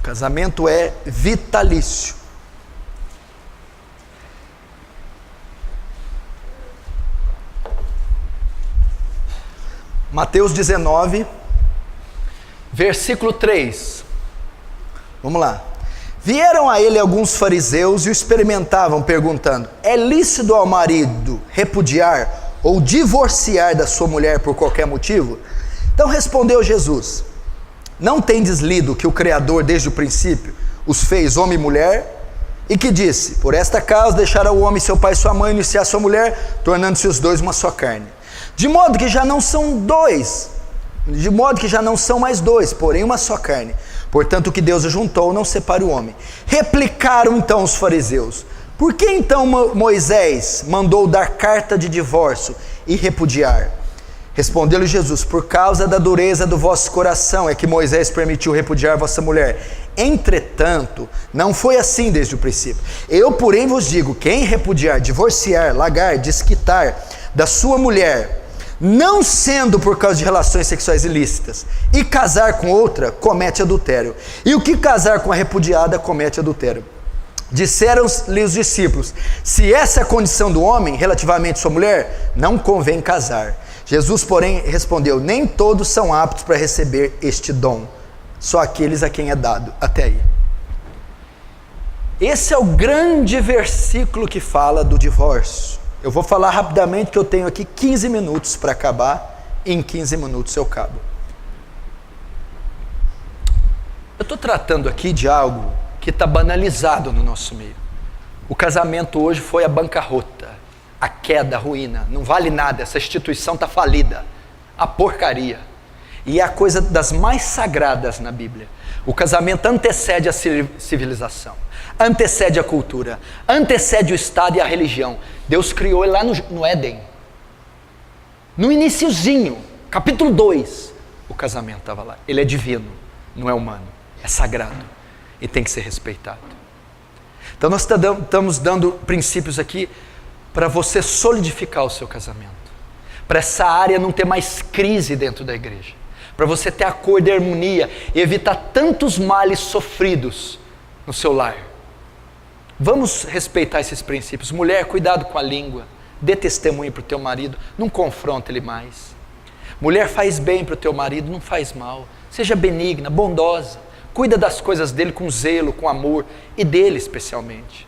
Casamento é vitalício. Mateus 19, versículo 3. Vamos lá. Vieram a ele alguns fariseus e o experimentavam, perguntando: é lícito ao marido repudiar ou divorciar da sua mulher por qualquer motivo? Então respondeu Jesus: Não tendes lido que o Criador desde o princípio os fez homem e mulher, e que disse: por esta causa deixará o homem seu pai e sua mãe, iniciar sua mulher, tornando-se os dois uma só carne. De modo que já não são mais dois, porém uma só carne. Portanto, o que Deus ajuntou, não separe o homem. Replicaram então os fariseus: por que então Moisés mandou dar carta de divórcio e repudiar? Respondeu-lhe Jesus: por causa da dureza do vosso coração é que Moisés permitiu repudiar vossa mulher. Entretanto, não foi assim desde o princípio. Eu, porém, vos digo: quem repudiar, divorciar, largar, desquitar da sua mulher, não sendo por causa de relações sexuais ilícitas, e casar com outra, comete adultério. E o que casar com a repudiada, comete adultério. Disseram-lhe os discípulos: se essa é a condição do homem relativamente à sua mulher, não convém casar. Jesus, porém, respondeu: nem todos são aptos para receber este dom, só aqueles a quem é dado. Até aí. Esse é o grande versículo que fala do divórcio. Eu vou falar rapidamente, que eu tenho aqui 15 minutos para acabar, e em 15 minutos eu acabo. Eu estou tratando aqui de algo que está banalizado no nosso meio. O casamento hoje foi a bancarrota, a queda, a ruína. Não vale nada, essa instituição está falida, a porcaria. E é a coisa das mais sagradas na Bíblia. O casamento antecede a civilização, antecede a cultura, antecede o Estado e a religião. Deus criou ele lá no Éden. No iniciozinho, capítulo 2, o casamento estava lá. Ele é divino, não é humano, é sagrado e tem que ser respeitado. Então nós estamos dando princípios aqui para você solidificar o seu casamento, para essa área não ter mais crise dentro da igreja, para você ter acordo e harmonia e evitar tantos males sofridos no seu lar. Vamos respeitar esses princípios. Mulher, cuidado com a língua, dê testemunho para o teu marido, não confronta ele mais. Mulher, faz bem para o teu marido, não faz mal, seja benigna, bondosa, cuida das coisas dele com zelo, com amor, e dele especialmente.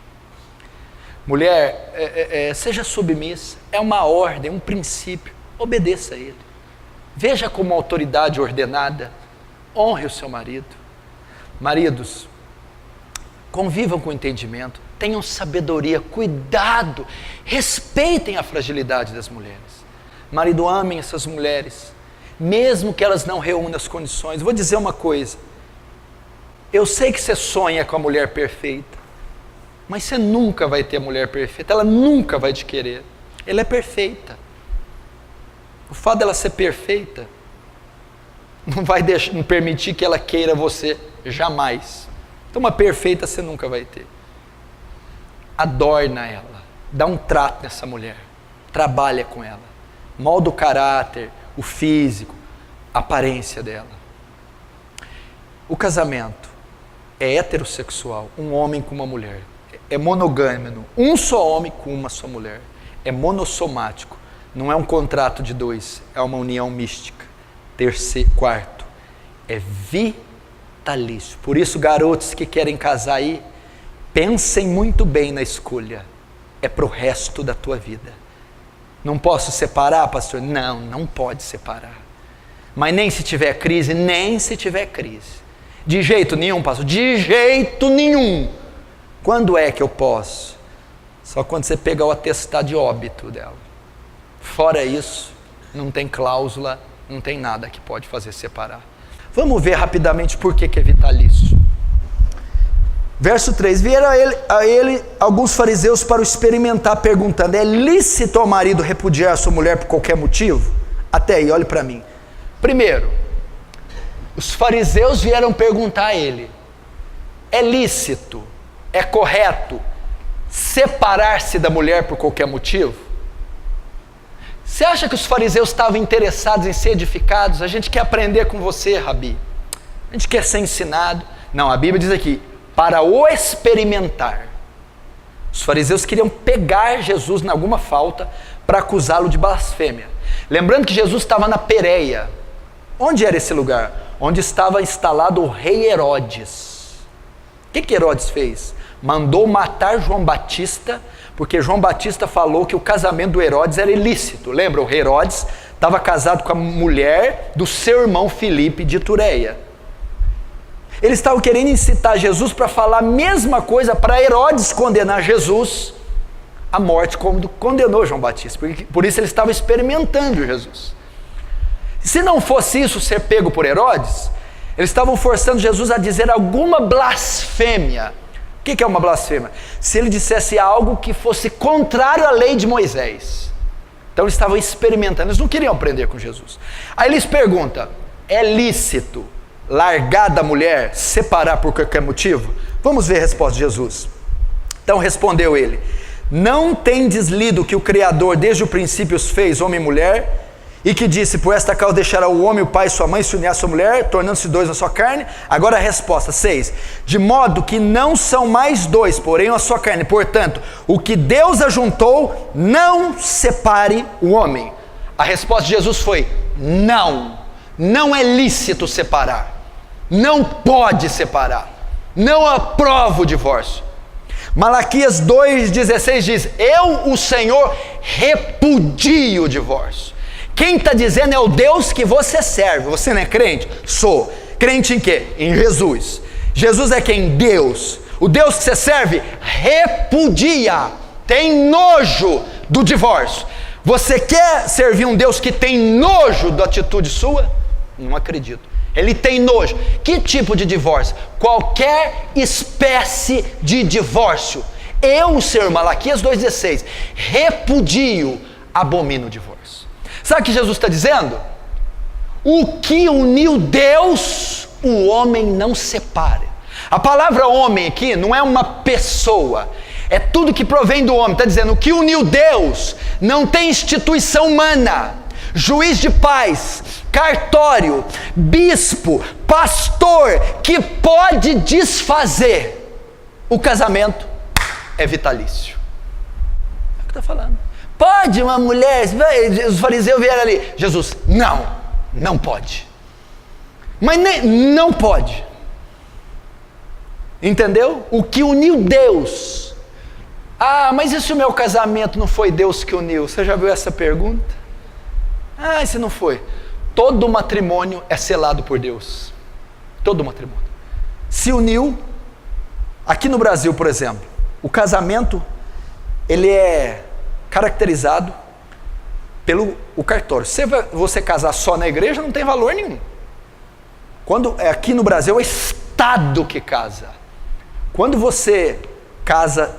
Mulher, seja submissa, é uma ordem, um princípio, obedeça a ele. Veja como autoridade ordenada, honre o seu marido. Maridos, convivam com entendimento, tenham sabedoria, cuidado, respeitem a fragilidade das mulheres. Marido, amem essas mulheres, mesmo que elas não reúnam as condições. Vou dizer uma coisa, eu sei que você sonha com a mulher perfeita, mas você nunca vai ter a mulher perfeita, ela nunca vai te querer, ela é perfeita. O fato dela ser perfeita não vai não permitir que ela queira você, jamais. Então uma perfeita você nunca vai ter. Adorna ela, dá um trato nessa mulher, trabalha com ela, molda o caráter, o físico, a aparência dela. O casamento é heterossexual, um homem com uma mulher. É monogâmico, um só homem com uma só mulher. É monossomático, não é um contrato de dois, é uma união mística. Quarto, é vitalício. Por isso, garotos que querem casar aí, pensem muito bem na escolha. É para o resto da tua vida. Não posso separar, pastor? Não, não pode separar. Mas nem se tiver crise, nem se tiver crise. De jeito nenhum, pastor? De jeito nenhum. Quando é que eu posso? Só quando você pegar o atestado de óbito dela. Fora isso, não tem cláusula, não tem nada que pode fazer separar. Vamos ver rapidamente por que é vitalício. Verso 3, vieram a ele alguns fariseus para o experimentar, perguntando: é lícito ao marido repudiar a sua mulher por qualquer motivo? Até aí, olhe para mim. Primeiro, os fariseus vieram perguntar a ele: é lícito, é correto separar-se da mulher por qualquer motivo? Você acha que os fariseus estavam interessados em ser edificados? A gente quer aprender com você, Rabi. A gente quer ser ensinado. Não, a Bíblia diz aqui, para o experimentar. Os fariseus queriam pegar Jesus em alguma falta para acusá-lo de blasfêmia. Lembrando que Jesus estava na Pérea. Onde era esse lugar? Onde estava instalado o rei Herodes. O que Herodes fez? Mandou matar João Batista, porque João Batista falou que o casamento do Herodes era ilícito. Lembra? O Herodes estava casado com a mulher do seu irmão Filipe de Itureia. Eles estavam querendo incitar Jesus para falar a mesma coisa para Herodes condenar Jesus à morte, como condenou João Batista. Por isso eles estavam experimentando Jesus. Se não fosse isso, ser pego por Herodes, eles estavam forçando Jesus a dizer alguma blasfêmia. O que é uma blasfêmia? Se ele dissesse algo que fosse contrário à lei de Moisés. Então eles estavam experimentando, eles não queriam aprender com Jesus. Aí eles perguntam: é lícito largar da mulher, separar por qualquer motivo? Vamos ver a resposta de Jesus. Então respondeu ele: não tendes lido que o Criador desde o princípio os fez homem e mulher, e que disse: por esta causa deixará o homem, o pai e sua mãe, se unir à sua mulher, tornando-se dois na sua carne? Agora a resposta, 6. De modo que não são mais dois, porém a sua carne. Portanto, o que Deus ajuntou, não separe o homem. A resposta de Jesus foi: não é lícito separar, não pode separar, não aprova o divórcio. Malaquias 2,16 diz: eu, o Senhor, repudio o divórcio. Quem está dizendo é o Deus que você serve. Você não é crente? Sou. Crente em quê? Em Jesus. Jesus é quem? Deus. O Deus que você serve repudia, tem nojo do divórcio. Você quer servir um Deus que tem nojo da atitude sua? Não acredito. Ele tem nojo. Que tipo de divórcio? Qualquer espécie de divórcio. Eu, Senhor, Malaquias 2,16, repudio, abomino o divórcio. Sabe o que Jesus está dizendo? O que uniu Deus, o homem não separa. A palavra homem aqui não é uma pessoa, é tudo que provém do homem. Está dizendo: o que uniu Deus não tem instituição humana, juiz de paz, cartório, bispo, pastor, que pode desfazer. O casamento é vitalício. É o que está falando. Pode uma mulher, os fariseus vieram ali, Jesus, não pode. Mas não pode. Entendeu? O que uniu Deus. Mas e se o meu casamento não foi Deus que uniu? Você já viu essa pergunta? E se não foi? Todo matrimônio é selado por Deus. Todo matrimônio. Se uniu, aqui no Brasil, por exemplo, o casamento, ele é caracterizado pelo cartório. Se você casar só na igreja, não tem valor nenhum. Quando aqui no Brasil é o Estado que casa. Quando você casa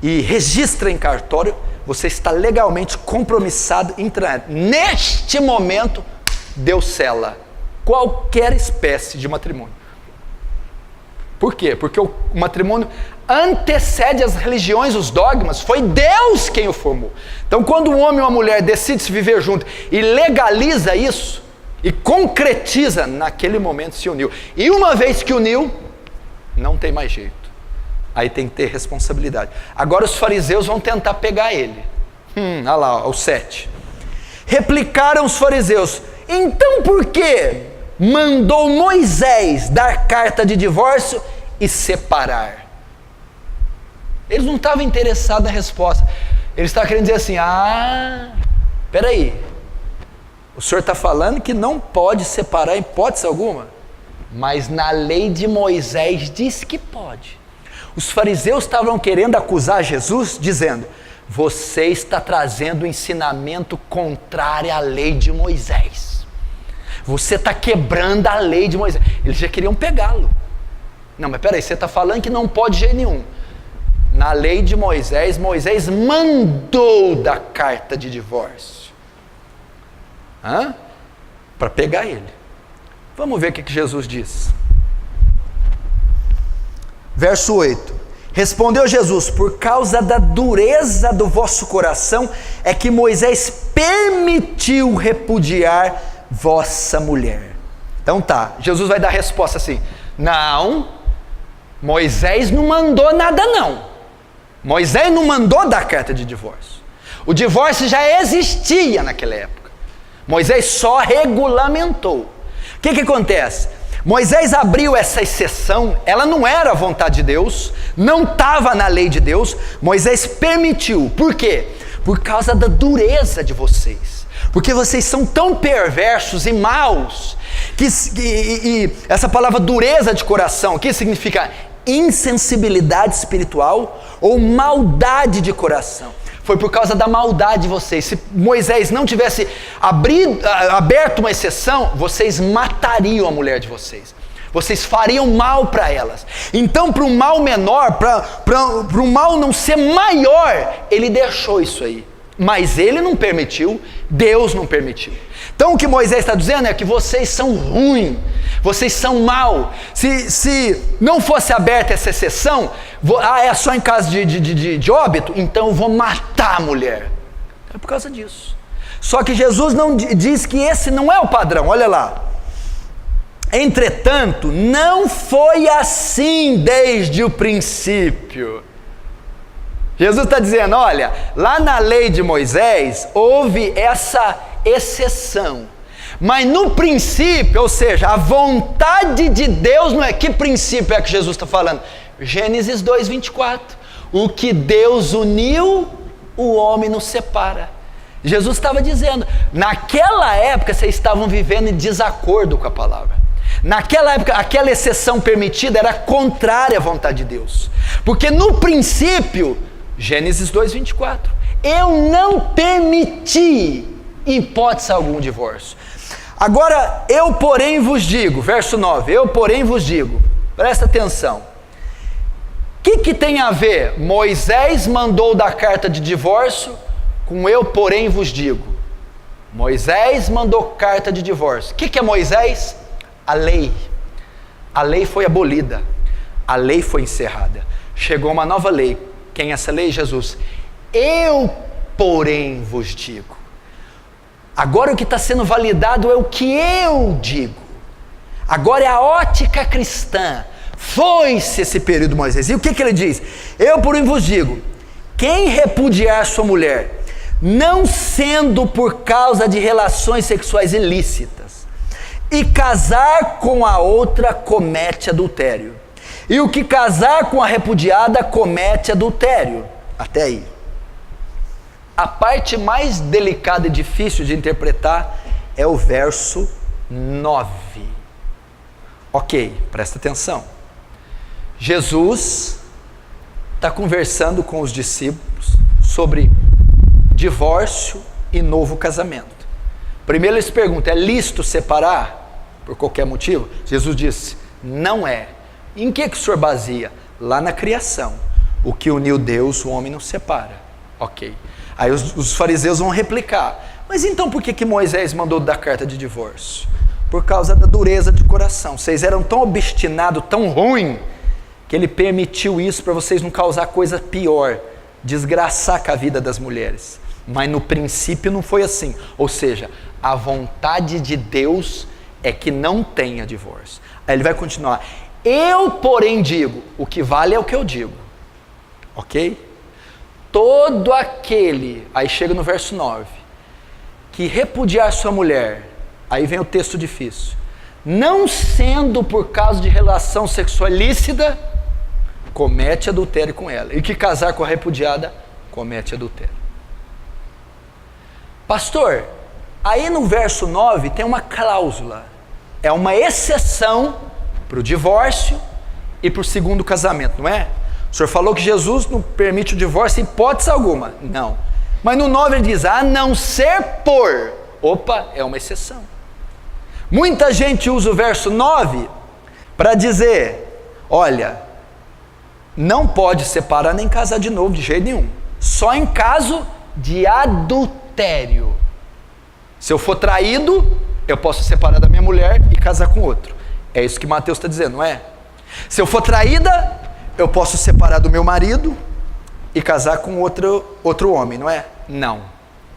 e registra em cartório, você está legalmente compromissado em entrar. Neste momento, Deus sela qualquer espécie de matrimônio. Por quê? Porque o matrimônio antecede as religiões, os dogmas. Foi Deus quem o formou. Então, quando um homem e uma mulher decidem se viver junto e legaliza isso e concretiza, naquele momento se uniu. E uma vez que uniu, não tem mais jeito. Aí tem que ter responsabilidade. Agora os fariseus vão tentar pegar ele. Olha lá, o 7. Replicaram os fariseus: então por que mandou Moisés dar carta de divórcio e separar? Eles não estavam interessados na resposta. Eles estavam querendo dizer assim: peraí, o senhor está falando que não pode separar em hipótese alguma, mas na lei de Moisés diz que pode. Os fariseus estavam querendo acusar Jesus, dizendo: você está trazendo um ensinamento contrário à lei de Moisés. Você está quebrando a lei de Moisés. Eles já queriam pegá-lo. Não, mas peraí, você está falando que não pode de jeito nenhum. Na lei de Moisés, Moisés mandou dar carta de divórcio. Para pegar ele. Vamos ver o que Jesus diz. Verso 8. Respondeu Jesus: por causa da dureza do vosso coração é que Moisés permitiu repudiar vossa mulher. Então tá, Jesus vai dar a resposta assim: não, Moisés não mandou nada não. Moisés não mandou dar carta de divórcio. O divórcio já existia naquela época. Moisés só regulamentou. O que acontece? Moisés abriu essa exceção, ela não era a vontade de Deus, não estava na lei de Deus. Moisés permitiu. Por quê? Por causa da dureza de vocês. Porque vocês são tão perversos e maus E essa palavra dureza de coração, que significa insensibilidade espiritual ou maldade de coração. Foi por causa da maldade de vocês. Se Moisés não tivesse aberto uma exceção, vocês matariam a mulher de vocês. Vocês fariam mal para elas. Então, para um mal menor, para um mal não ser maior, ele deixou isso aí. Mas ele não permitiu, Deus não permitiu. Então o que Moisés está dizendo é que vocês são ruins, vocês são mal. Se não fosse aberta essa exceção, é só em caso de óbito, então eu vou matar a mulher. É por causa disso. Só que Jesus não diz que esse não é o padrão, olha lá. Entretanto, não foi assim desde o princípio. Jesus está dizendo, olha, lá na lei de Moisés, houve essa exceção. Mas no princípio, ou seja, a vontade de Deus não é... Que princípio é que Jesus está falando? Gênesis 2:24. O que Deus uniu, o homem não separa. Jesus estava dizendo, naquela época vocês estavam vivendo em desacordo com a palavra. Naquela época, aquela exceção permitida era contrária à vontade de Deus. Porque no princípio... Gênesis 2:24, eu não permiti hipótese algum divórcio. Agora, eu porém vos digo, verso 9, eu porém vos digo, presta atenção, o que tem a ver Moisés mandou dar carta de divórcio com eu porém vos digo? Moisés mandou carta de divórcio. O que é Moisés? A lei foi abolida, a lei foi encerrada, chegou uma nova lei. Quem é essa lei? Jesus. Eu, porém, vos digo. Agora o que está sendo validado é o que eu digo. Agora é a ótica cristã. Foi-se esse período de Moisés. E o que ele diz? Eu, porém, vos digo, quem repudiar sua mulher, não sendo por causa de relações sexuais ilícitas, e casar com a outra, comete adultério. E o que casar com a repudiada comete adultério. Até aí. A parte mais delicada e difícil de interpretar é o verso 9. Ok, presta atenção. Jesus está conversando com os discípulos sobre divórcio e novo casamento. Primeiro eles perguntam, é lícito separar por qualquer motivo? Jesus disse, não é. Em que o senhor baseia? Lá na criação. O que uniu Deus, o homem não separa. Ok. Aí os fariseus vão replicar. Mas então por que Moisés mandou dar carta de divórcio? Por causa da dureza de coração. Vocês eram tão obstinados, tão ruim, que ele permitiu isso para vocês não causar coisa pior, desgraçar com a vida das mulheres. Mas no princípio não foi assim. Ou seja, a vontade de Deus é que não tenha divórcio. Aí ele vai continuar. Eu, porém, digo, o que vale é o que eu digo, ok? Todo aquele, aí chega no verso 9, que repudiar sua mulher, aí vem o texto difícil, não sendo por causa de relação sexual ilícita, comete adultério com ela, e que casar com a repudiada, comete adultério. Pastor, aí no verso 9 tem uma cláusula, é uma exceção para o divórcio e para o segundo casamento, não é? O senhor falou que Jesus não permite o divórcio em hipótese alguma. Não. Mas no 9 ele diz, a não ser por... Opa, é uma exceção. Muita gente usa o verso 9 para dizer, olha, não pode separar nem casar de novo de jeito nenhum. Só em caso de adultério. Se eu for traído, eu posso separar da minha mulher e casar com outro. É isso que Mateus está dizendo, não é? Se eu for traída, eu posso separar do meu marido e casar com outro homem, não é? Não,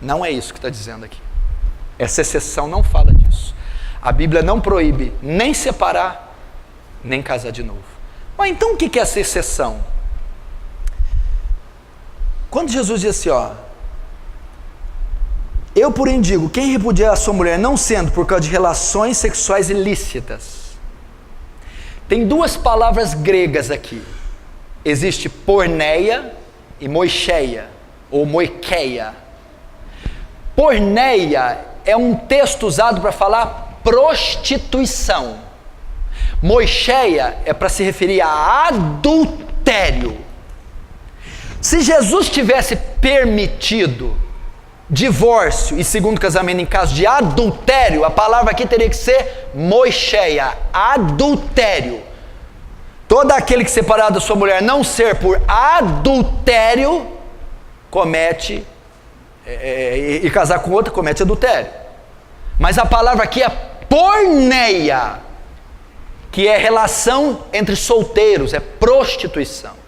não é isso que está dizendo aqui. Essa exceção não fala disso. A Bíblia não proíbe nem separar, nem casar de novo. Mas então o que é essa exceção? Quando Jesus diz assim, ó, eu porém digo, quem repudiar a sua mulher não sendo por causa de relações sexuais ilícitas. Tem duas palavras gregas aqui. Existe porneia e moicheia, ou moikeia. Porneia é um texto usado para falar prostituição. Moicheia é para se referir a adultério. Se Jesus tivesse permitido divórcio e segundo casamento em caso de adultério, a palavra aqui teria que ser moicheia, adultério. Todo aquele que separar da sua mulher não ser por adultério, comete, e casar com outra, comete adultério. Mas a palavra aqui é porneia, que é relação entre solteiros, é prostituição.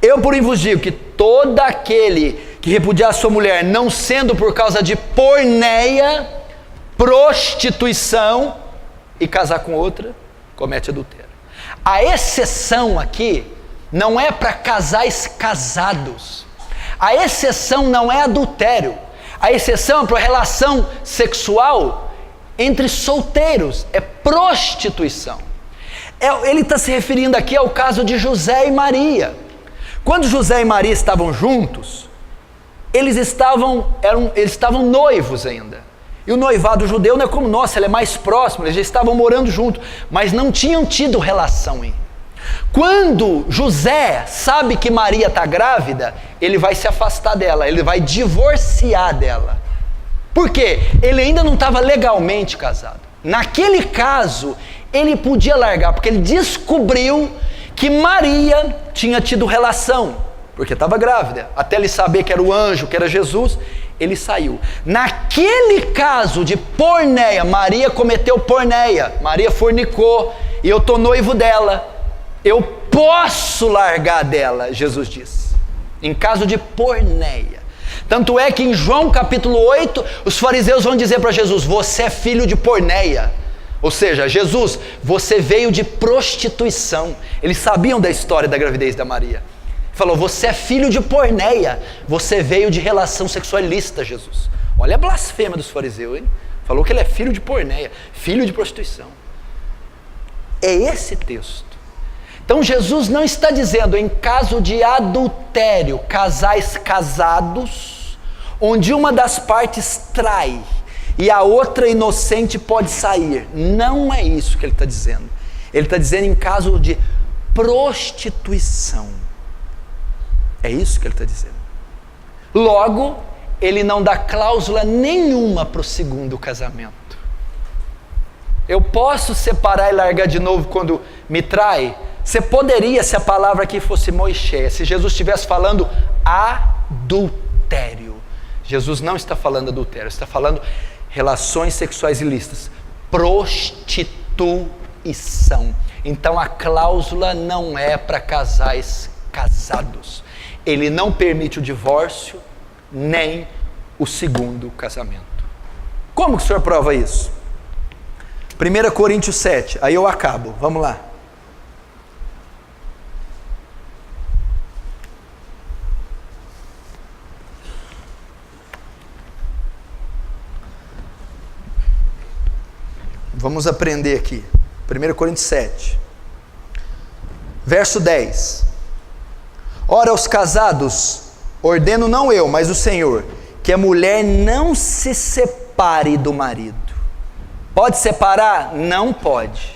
Eu, porém, vos digo que todo aquele que repudiar a sua mulher, não sendo por causa de porneia, prostituição, e casar com outra, comete adultério. A exceção aqui não é para casais casados. A exceção não é adultério. A exceção é para relação sexual entre solteiros, é prostituição. Ele está se referindo aqui ao caso de José e Maria. Quando José e Maria estavam juntos, eles estavam noivos ainda. E o noivado judeu não é como nós, ele é mais próximo, eles já estavam morando juntos, mas não tinham tido relação ainda. Quando José sabe que Maria está grávida, ele vai se afastar dela, ele vai divorciar dela. Por quê? Ele ainda não estava legalmente casado. Naquele caso, ele podia largar, porque ele descobriu que Maria tinha tido relação, porque estava grávida, até ele saber que era o anjo, que era Jesus, ele saiu. Naquele caso de porneia, Maria cometeu porneia, Maria fornicou, e eu estou noivo dela, eu posso largar dela, Jesus disse, em caso de porneia. Tanto é que em João capítulo 8, os fariseus vão dizer para Jesus, você é filho de porneia. Ou seja, Jesus, você veio de prostituição. Eles sabiam da história da gravidez da Maria. Falou, você é filho de porneia, você veio de relação sexual ilícita, Jesus. Olha a blasfêmia dos fariseus, hein? Falou que ele é filho de porneia, filho de prostituição. É esse texto. Então Jesus não está dizendo em caso de adultério, casais casados, onde uma das partes trai e a outra inocente pode sair. Não é isso que ele está dizendo. Ele está dizendo em caso de prostituição. É isso que ele está dizendo. Logo, ele não dá cláusula nenhuma para o segundo casamento. Eu posso separar e largar de novo quando me trai? Você poderia, se a palavra aqui fosse moicheia, se Jesus estivesse falando adultério. Jesus não está falando adultério, está falando relações sexuais ilícitas, prostituição. Então a cláusula não é para casais casados. Ele não permite o divórcio, nem o segundo casamento. Como que o senhor prova isso? 1 Coríntios 7, aí eu acabo, vamos lá. Vamos aprender aqui, 1 Coríntios 7, verso 10. Ora, aos casados, ordeno não eu, mas o Senhor, que a mulher não se separe do marido. Pode separar? Não pode.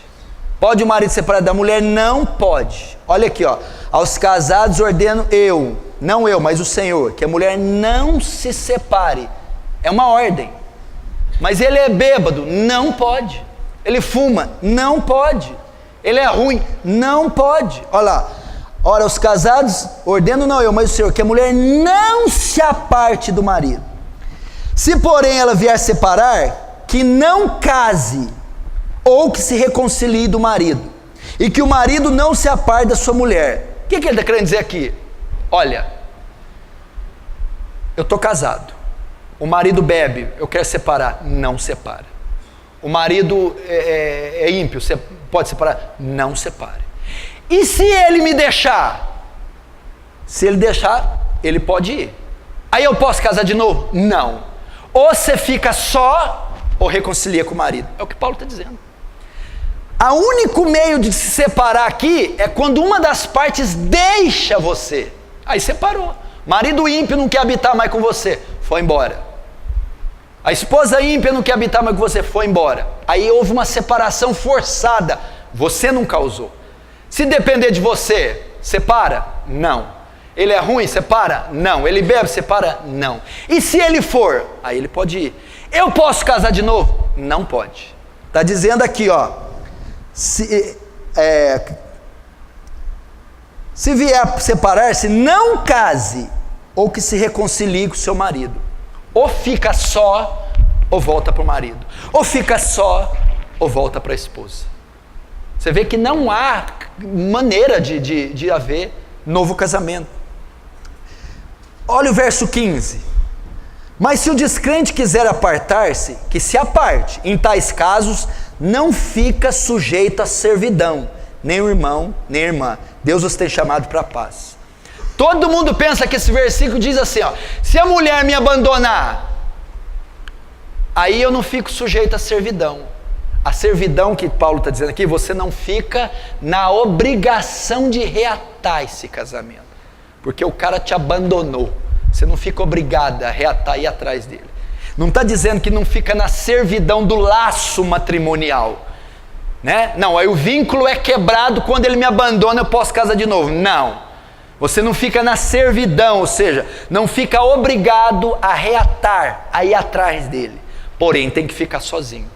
Pode o marido separar da mulher? Não pode. Olha aqui, ó. Aos casados ordeno eu, não eu, mas o Senhor, que a mulher não se separe. É uma ordem. Mas ele é bêbado? Não pode. Ele fuma? Não pode. Ele é ruim? Não pode. Olha lá. Ora, os casados, ordeno não eu, mas o Senhor, que a mulher não se aparte do marido. Se porém ela vier separar, que não case, ou que se reconcilie do marido, e que o marido não se aparte da sua mulher. O que ele está querendo dizer aqui? Olha, eu estou casado, o marido bebe, eu quero separar, não separa. O marido é ímpio, você pode separar? Não separe. E se ele me deixar? Se ele deixar, ele pode ir. Aí eu posso casar de novo? Não. Ou você fica só, ou reconcilia com o marido. É o que Paulo está dizendo. O único meio de se separar aqui é quando uma das partes deixa você. Aí separou. Marido ímpio não quer habitar mais com você. Foi embora. A esposa ímpia não quer habitar, mas que você foi embora. Aí houve uma separação forçada. Você não causou. Se depender de você, separa? Não. Ele é ruim? Separa? Não. Ele bebe? Separa? Não. E se ele for? Aí ele pode ir. Eu posso casar de novo? Não pode. Está dizendo aqui, ó. Se vier a separar-se, não case, ou que se reconcilie com seu marido. Ou fica só, ou volta para o marido. Ou fica só, ou volta para a esposa. Você vê que não há maneira de haver novo casamento. Olha o verso 15. Mas se o descrente quiser apartar-se, que se aparte. Em tais casos, não fica sujeito à servidão, nem o irmão, nem a irmã. Deus os tem chamado para a paz. Todo mundo pensa que esse versículo diz assim, ó, se a mulher me abandonar, aí eu não fico sujeito à servidão. A servidão que Paulo está dizendo aqui, você não fica na obrigação de reatar esse casamento, porque o cara te abandonou. Você não fica obrigado a reatar e ir atrás dele. Não está dizendo que não fica na servidão do laço matrimonial, né? Não, aí o vínculo é quebrado, quando ele me abandona eu posso casar de novo. Não. Você não fica na servidão, ou seja, não fica obrigado a reatar, a ir atrás dele. Porém, tem que ficar sozinho.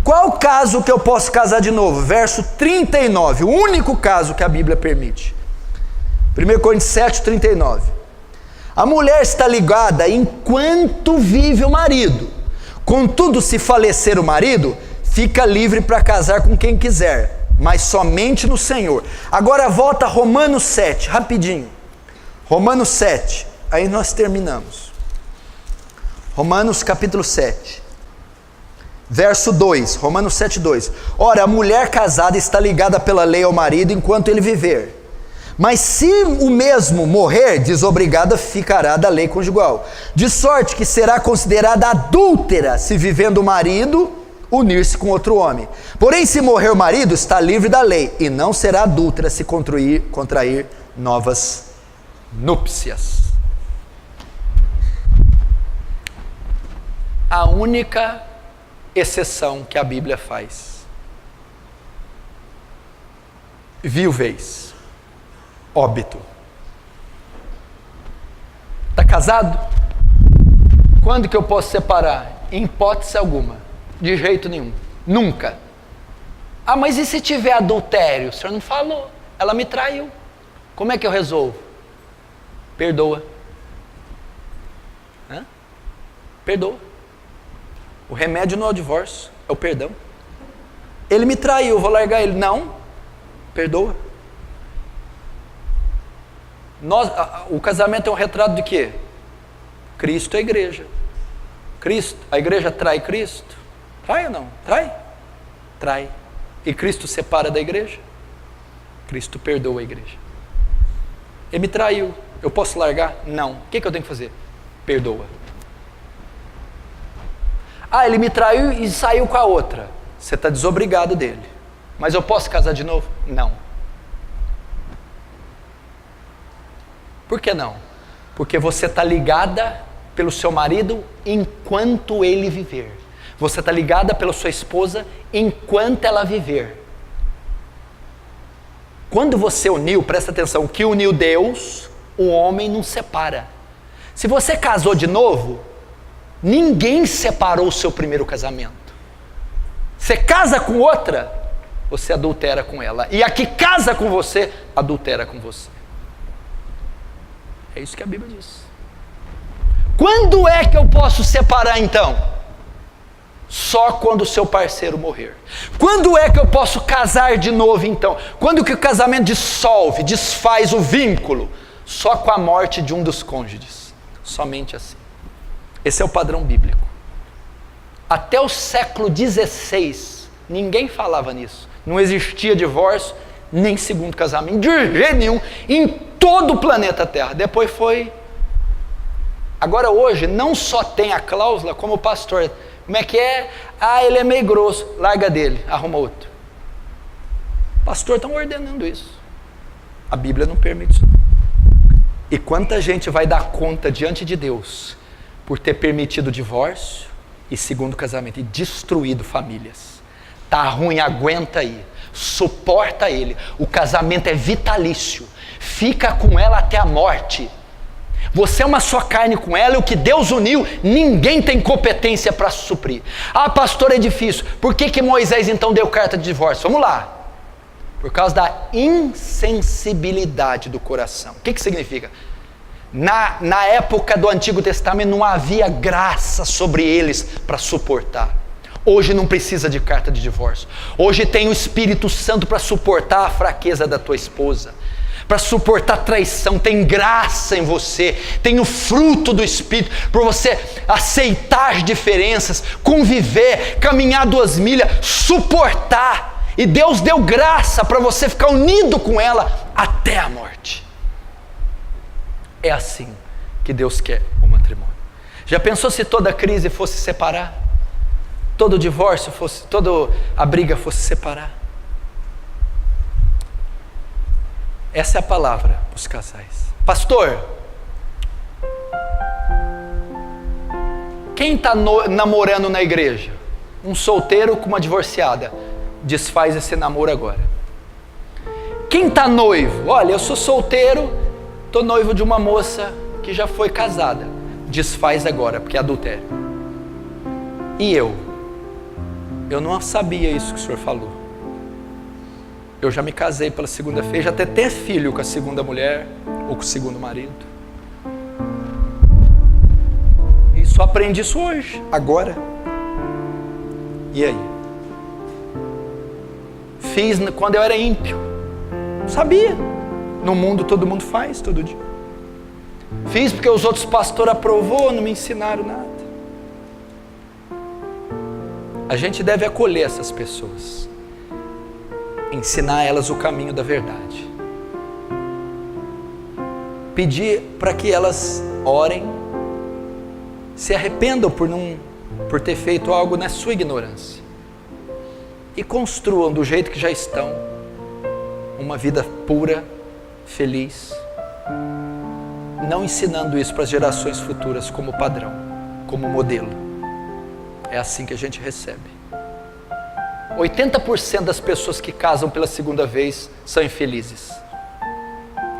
Qual o caso que eu posso casar de novo? Verso 39, o único caso que a Bíblia permite. 1 Coríntios 7, 39. A mulher está ligada enquanto vive o marido. Contudo, se falecer o marido, fica livre para casar com quem quiser, mas somente no Senhor. Agora volta a Romanos 7, rapidinho. Romanos 7, aí nós terminamos. Romanos capítulo 7, verso 2, Romanos 7, 2. Ora, a mulher casada está ligada pela lei ao marido enquanto ele viver. Mas se o mesmo morrer, desobrigada ficará da lei conjugal. De sorte que será considerada adúltera se vivendo o marido unir-se com outro homem. Porém, se morrer o marido, está livre da lei, e não será adúltera se contrair novas núpcias. A única exceção que a Bíblia faz: viuvez, óbito. Está casado? Quando que eu posso separar? Em hipótese alguma. De jeito nenhum. Nunca. Ah, mas e se tiver adultério? O senhor não falou. Ela me traiu. Como é que eu resolvo? Perdoa. Hã? Perdoa. O remédio não é o divórcio, é o perdão. Ele me traiu, eu vou largar ele. Não. Perdoa. O casamento é um retrato de quê? Cristo e a igreja. Cristo, a igreja trai Cristo? Trai ou não? Trai? Trai. E Cristo separa da igreja? Cristo perdoa a igreja. Ele me traiu, eu posso largar? Não. O que eu tenho que fazer? Perdoa. Ah, ele me traiu e saiu com a outra. Você está desobrigado dele. Mas eu posso casar de novo? Não. Por que não? Porque você está ligada pelo seu marido enquanto ele viver. Você está ligada pela sua esposa enquanto ela viver. Quando você uniu, presta atenção, que uniu Deus, o homem não separa. Se você casou de novo, ninguém separou o seu primeiro casamento. Você casa com outra, você adultera com ela. E a que casa com você, adultera com você. É isso que a Bíblia diz. Quando é que eu posso separar então? Só quando o seu parceiro morrer. Quando é que eu posso casar de novo então? Quando que o casamento dissolve, desfaz o vínculo? Só com a morte de um dos cônjuges. Somente assim. Esse é o padrão bíblico. Até o século XVI, ninguém falava nisso. Não existia divórcio, nem segundo casamento, de jeito nenhum, em todo o planeta Terra. Depois foi... Agora hoje, não só tem a cláusula, como o pastor... Como é que é? Ah, ele é meio grosso, larga dele, arruma outro. Pastor, estão ordenando isso. A Bíblia não permite isso. E quanta gente vai dar conta diante de Deus por ter permitido o divórcio e segundo casamento, e destruído famílias. Tá ruim, aguenta aí, suporta ele, o casamento é vitalício, fica com ela até a morte. Você é uma só carne com ela, e o que Deus uniu, ninguém tem competência para suprir. Ah, pastor, é difícil. Por que Moisés então deu carta de divórcio? Vamos lá. Por causa da insensibilidade do coração. O que significa? Na época do Antigo Testamento não havia graça sobre eles para suportar. Hoje não precisa de carta de divórcio. Hoje tem o Espírito Santo para suportar a fraqueza da tua esposa, para suportar traição. Tem graça em você, tem o fruto do Espírito para você aceitar diferenças, conviver, caminhar 2 milhas, suportar. E Deus deu graça para você ficar unido com ela até a morte. É assim que Deus quer o matrimônio. Já pensou se toda crise fosse separar? Todo divórcio fosse, toda a briga fosse separar? Essa é a palavra para os casais. Pastor, quem está namorando na igreja? Um solteiro com uma divorciada. Desfaz esse namoro agora. Quem está noivo? Olha, eu sou solteiro, estou noivo de uma moça que já foi casada. Desfaz agora, porque é adultério. E eu não sabia isso que o senhor falou. Eu já me casei pela segunda vez, já até ter filho com a segunda mulher ou com o segundo marido. E só aprendi isso hoje, agora. E aí? Fiz quando eu era ímpio. Sabia. No mundo todo mundo faz, todo dia. Fiz porque os outros pastores aprovou, não me ensinaram nada. A gente deve acolher essas pessoas, ensinar elas o caminho da verdade, pedir para que elas orem, se arrependam por ter feito algo na sua ignorância e construam do jeito que já estão uma vida pura, feliz, não ensinando isso para as gerações futuras como padrão, como modelo. É assim que a gente recebe. 80% das pessoas que casam pela segunda vez são infelizes.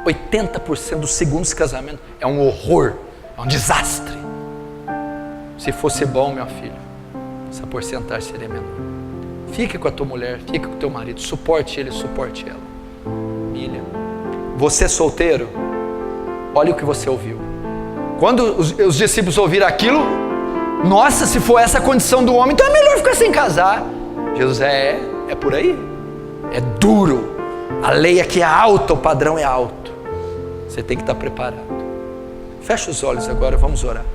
80% dos segundos casamentos é um horror, é um desastre. Se fosse bom, meu filho, essa porcentagem seria menor. Fique com a tua mulher, fique com o teu marido, suporte ele, suporte ela. Filha, você solteiro, olha o que você ouviu. Quando os discípulos ouviram aquilo, nossa, se for essa a condição do homem, então é melhor ficar sem casar. Jesus é por aí. É duro. A lei aqui é alta, o padrão é alto. Você tem que estar preparado. Fecha os olhos agora, vamos orar.